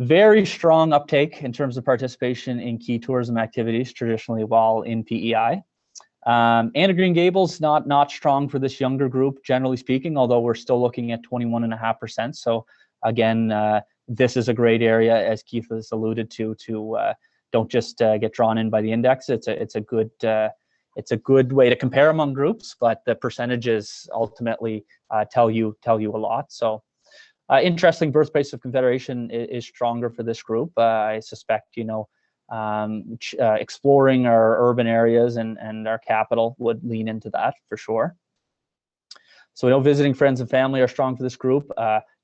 Very strong uptake in terms of participation in key tourism activities, traditionally while in PEI. Anna Green Gables, not strong for this younger group, generally speaking, although we're still looking at 21.5%. So again, this is a great area, as Keith has alluded to don't just get drawn in by the index. It's a good way to compare among groups, but the percentages ultimately tell you a lot. So Interesting, birthplace of Confederation is stronger for this group. I suspect, exploring our urban areas and our capital would lean into that for sure. So we know visiting friends and family are strong for this group.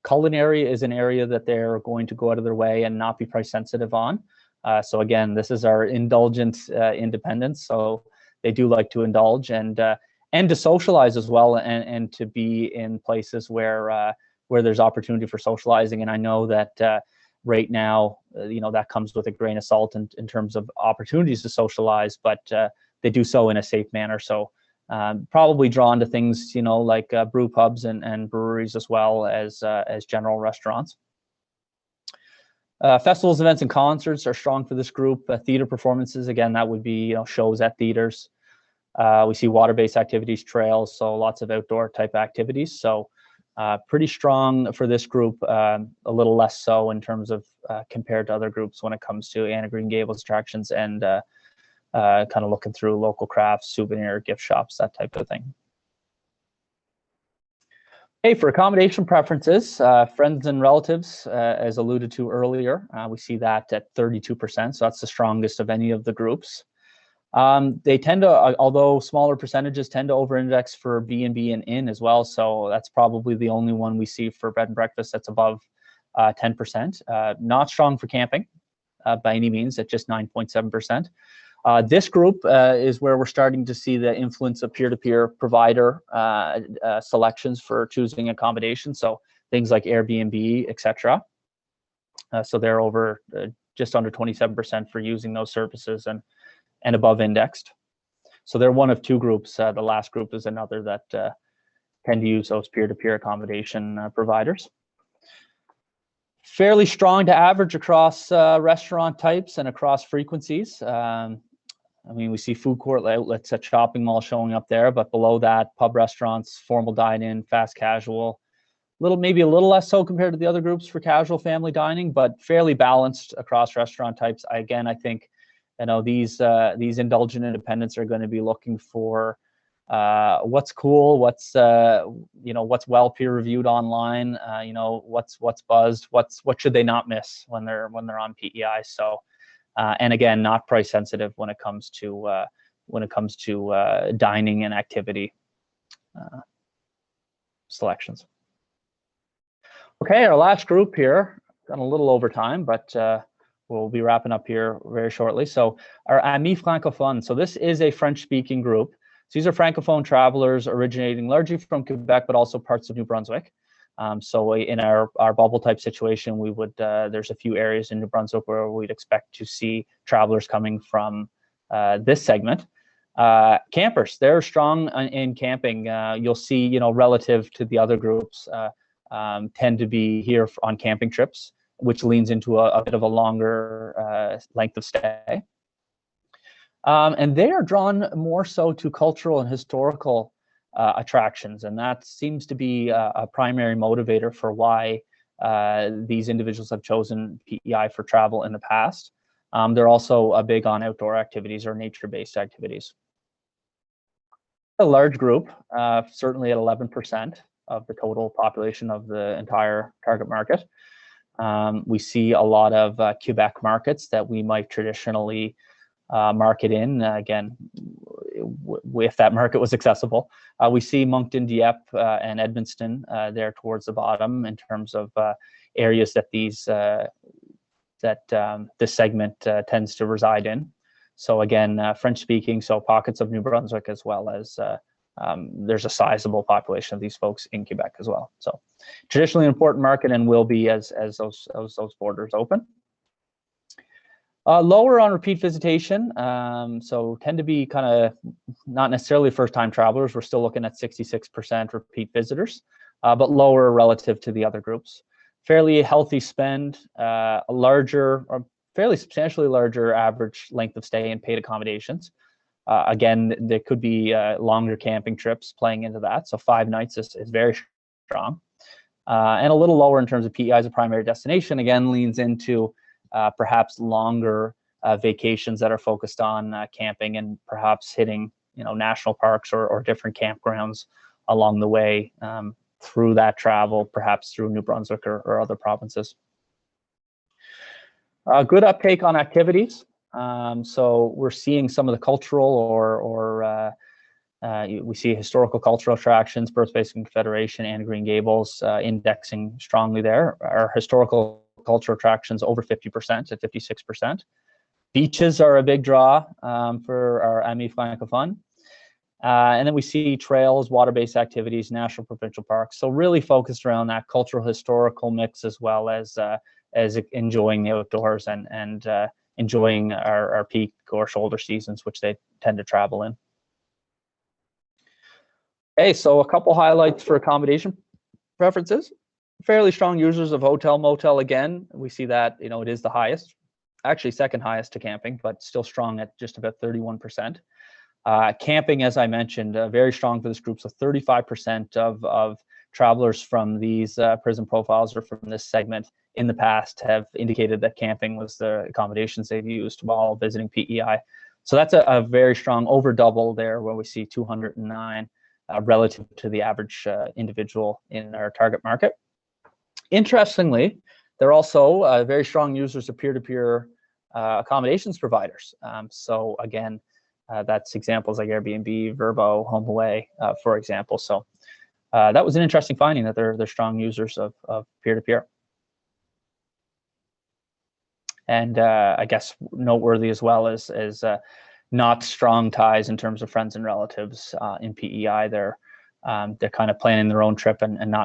Culinary is an area that they're going to go out of their way and not be price sensitive on. So again, this is our indulgent independents. So they do like to indulge and to socialize as well, and to be in places where there's opportunity for socializing. And I know that right now, that comes with a grain of salt in terms of opportunities to socialize, but they do so in a safe manner. So probably drawn to things, like brew pubs and breweries, as well as general restaurants. Festivals, events, and concerts are strong for this group. Theater performances, again, that would be shows at theaters. We see water-based activities, trails, so lots of outdoor type activities. So pretty strong for this group, a little less so in terms of compared to other groups when it comes to Anna Green Gables attractions and kind of looking through local crafts, souvenir, gift shops, that type of thing. Hey, for accommodation preferences, friends and relatives, as alluded to earlier, we see that at 32%, so that's the strongest of any of the groups. They tend to, although smaller percentages, tend to over-index for B&B and inn as well, so that's probably the only one we see for bed and breakfast that's above 10%. Not strong for camping by any means, at just 9.7%. This group is where we're starting to see the influence of peer-to-peer provider selections for choosing accommodation. So things like Airbnb, etc. So they're over just under 27% for using those services and above indexed. So they're one of two groups. The last group is another that tend to use those peer-to-peer accommodation providers. Fairly strong to average across restaurant types and across frequencies. We see food court outlets at shopping malls showing up there, but below that, pub restaurants, formal dine-in, fast casual, maybe a little less so compared to the other groups for casual family dining, but fairly balanced across restaurant types. Again, I think these indulgent independents are going to be looking for what's cool, what's well peer reviewed online, what's buzzed, what should they not miss when they're on PEI. So. And again, not price sensitive when it comes to dining and activity selections. Okay, our last group here, gone a little over time, but we'll be wrapping up here very shortly. So our Amis Francophones. So this is a French-speaking group. So these are Francophone travelers originating largely from Quebec, but also parts of New Brunswick. So in our bubble type situation, we would there's a few areas in New Brunswick where we'd expect to see travelers coming from this segment. Campers, they're strong in camping. You'll see, relative to the other groups, tend to be here on camping trips, which leans into a bit of a longer length of stay. And they are drawn more so to cultural and historical attractions, and that seems to be a primary motivator for why these individuals have chosen PEI for travel in the past. They're also big on outdoor activities or nature-based activities. A large group, certainly at 11% of the total population of the entire target market. We see a lot of Quebec markets that we might traditionally market in, again, if that market was accessible. We see Moncton, Dieppe, and Edmundston there towards the bottom in terms of areas that this segment tends to reside in. So again, French speaking, so pockets of New Brunswick, as well as there's a sizable population of these folks in Quebec as well. So traditionally an important market, and will be as those borders open. Lower on repeat visitation, so tend to be kind of not necessarily first-time travelers. We're still looking at 66% repeat visitors, but lower relative to the other groups. Fairly healthy spend, a larger, or fairly substantially larger average length of stay in paid accommodations. Again, there could be longer camping trips playing into that, so 5 nights is very strong. And a little lower in terms of PEI as a primary destination, again, leans into perhaps longer vacations that are focused on camping, and perhaps hitting national parks or different campgrounds along the way, through that travel, perhaps through New Brunswick or other provinces. Good uptake on activities. So we're seeing some of the cultural we see historical cultural attractions, Birthplace and Confederation and Green Gables indexing strongly there. Our historical cultural attractions over 50% at 56%. Beaches are a big draw for our Amis Francophone. And then we see trails, water-based activities, national provincial parks. So really focused around that cultural historical mix, as well as enjoying the outdoors and enjoying our peak or shoulder seasons, which they tend to travel in. Okay, so a couple highlights for accommodation preferences. Fairly strong users of hotel, motel. Again, we see that, you know, it is the highest, actually second highest to camping, but still strong at just about 31%. Camping, as I mentioned, very strong for this group. So 35% of travelers from these Prism profiles or from this segment in the past have indicated that camping was the accommodations they've used while visiting PEI. So that's a very strong over double there, where we see 209 relative to the average individual in our target market. Interestingly, they're also very strong users of peer-to-peer accommodations providers. So again, that's examples like Airbnb, Vrbo, HomeAway, for example. So that was an interesting finding, that they're strong users of peer-to-peer. And I guess noteworthy as well is not strong ties in terms of friends and relatives in PEI. They're kind of planning their own trip and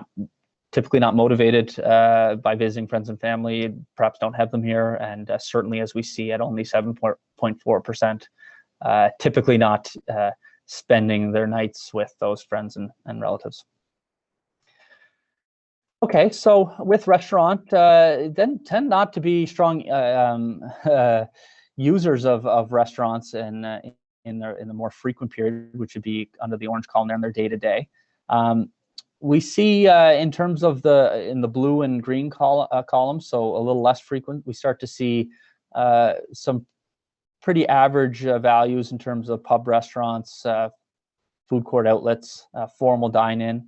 typically not motivated by visiting friends and family, perhaps don't have them here. And certainly, as we see at only 7.4%, typically not spending their nights with those friends and relatives. Okay, so with restaurant, then tend not to be strong users of restaurants in the more frequent period, which would be under the orange column there in their day-to-day. We see in terms of in the blue and green column, so a little less frequent, we start to see some pretty average values in terms of pub restaurants, food court outlets, formal dine-in.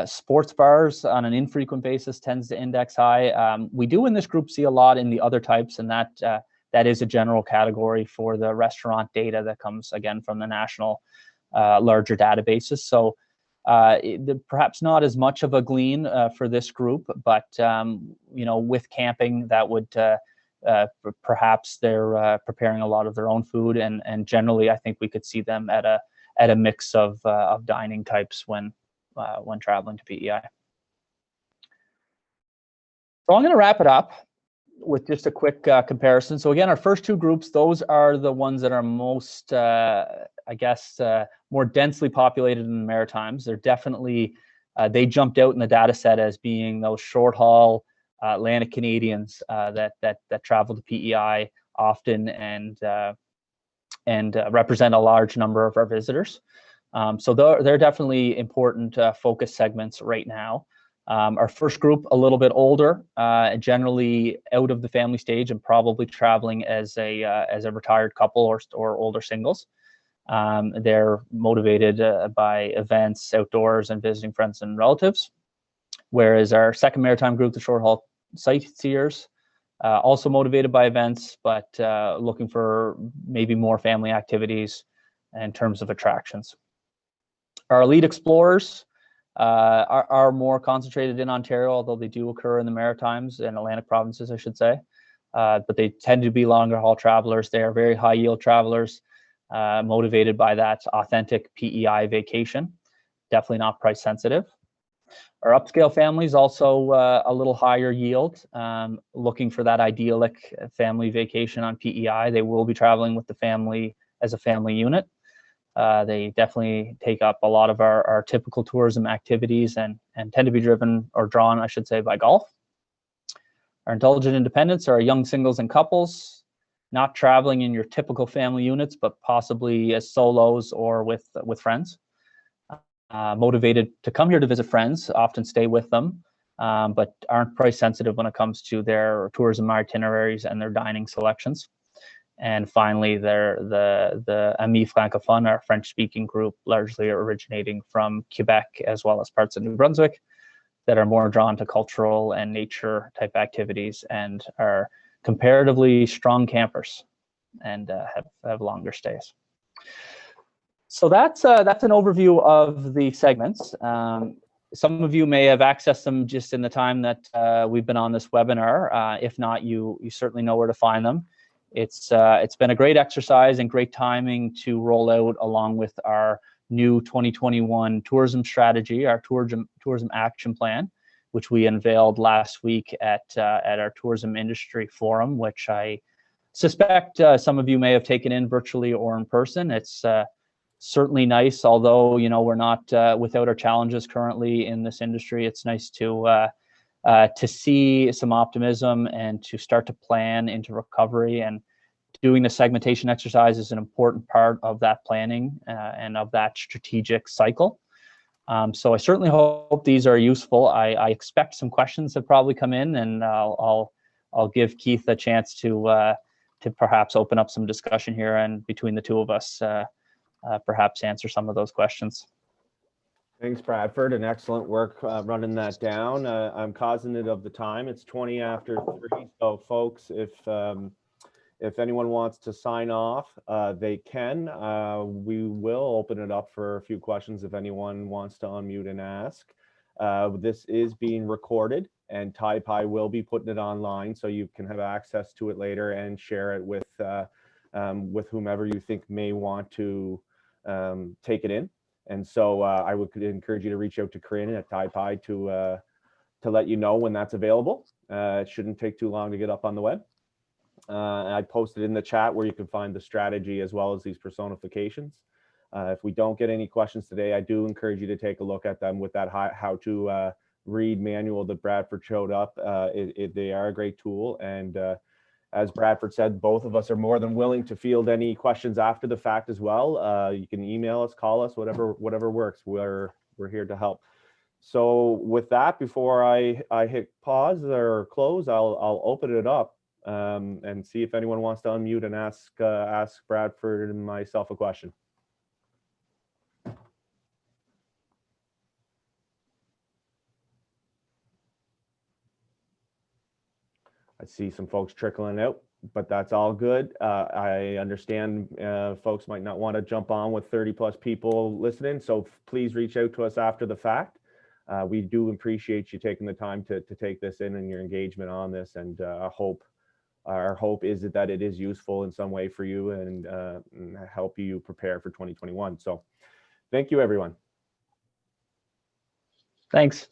Sports bars on an infrequent basis tends to index high. We do in this group see a lot in the other types, and that is a general category for the restaurant data that comes again from the national larger databases. So perhaps not as much of a glean for this group, but you know, with camping, that would perhaps they're preparing a lot of their own food, and generally I think we could see them at a mix of dining types when traveling to PEI. So I'm going to wrap it up with just a quick comparison. So again, our first two groups, those are the ones that are most, I guess, more densely populated in the Maritimes. They're definitely, they jumped out in the data set as being those short haul Atlantic Canadians that travel to PEI often and represent a large number of our visitors. So they're definitely important focus segments right now. Our first group, a little bit older, generally out of the family stage and probably traveling as a retired couple or older singles. They're motivated by events, outdoors, and visiting friends and relatives. Whereas our second maritime group, the short haul sightseers, also motivated by events, but looking for maybe more family activities in terms of attractions. Our elite explorers are more concentrated in Ontario, although they do occur in the Maritimes and Atlantic provinces, I should say. But they tend to be longer haul travelers. They are very high yield travelers, motivated by that authentic PEI vacation, definitely not price sensitive. Our upscale families also a little higher yield, looking for that idyllic family vacation on PEI. They will be traveling with the family as a family unit. They definitely take up a lot of our typical tourism activities and tend to be driven or drawn, I should say, by golf. Our Indulgent Independents are young singles and couples, not traveling in your typical family units, but possibly as solos or with friends. Motivated to come here to visit friends, often stay with them, but aren't price sensitive when it comes to their tourism itineraries and their dining selections. And finally, the Amis Francophone, our French-speaking group, largely originating from Quebec as well as parts of New Brunswick, that are more drawn to cultural and nature type activities and are comparatively strong campers and have longer stays. So that's an overview of the segments. Some of you may have accessed them just in the time that we've been on this webinar. If not, you certainly know where to find them. It's been a great exercise and great timing to roll out along with our new 2021 tourism strategy, our tourism action plan, which we unveiled last week at our tourism industry forum, which I suspect some of you may have taken in virtually or in person. It's certainly nice, although we're not without our challenges currently in this industry. It's nice to see some optimism and to start to plan into recovery, and doing the segmentation exercise is an important part of that planning and of that strategic cycle. So I certainly hope these are useful. I expect some questions have probably come in, and I'll give Keith a chance to perhaps open up some discussion here, and between the two of us, perhaps answer some of those questions. Thanks, Bradford, and excellent work running that down. I'm cognizant of the time. It's 20 after 3, so folks, if anyone wants to sign off, they can. We will open it up for a few questions if anyone wants to unmute and ask. This is being recorded, and PEI will be putting it online, so you can have access to it later and share it with whomever you think may want to take it in. And so I would encourage you to reach out to Corinne at PEI to let you know when that's available. It shouldn't take too long to get up on the web. I posted in the chat where you can find the strategy as well as these personifications. If we don't get any questions today, I do encourage you to take a look at them with that how to read manual that Bradford showed up. They are a great tool. And as Bradford said, both of us are more than willing to field any questions after the fact as well. You can email us, call us, whatever works. We're here to help. So with that, before I hit pause or close, I'll open it up and see if anyone wants to unmute and ask Bradford and myself a question. I see some folks trickling out, but that's all good. I understand folks might not want to jump on with 30+ people listening, so please reach out to us after the fact. We do appreciate you taking the time to take this in and your engagement on this, and our hope is that it is useful in some way for you and help you prepare for 2021. So thank you, everyone. Thanks.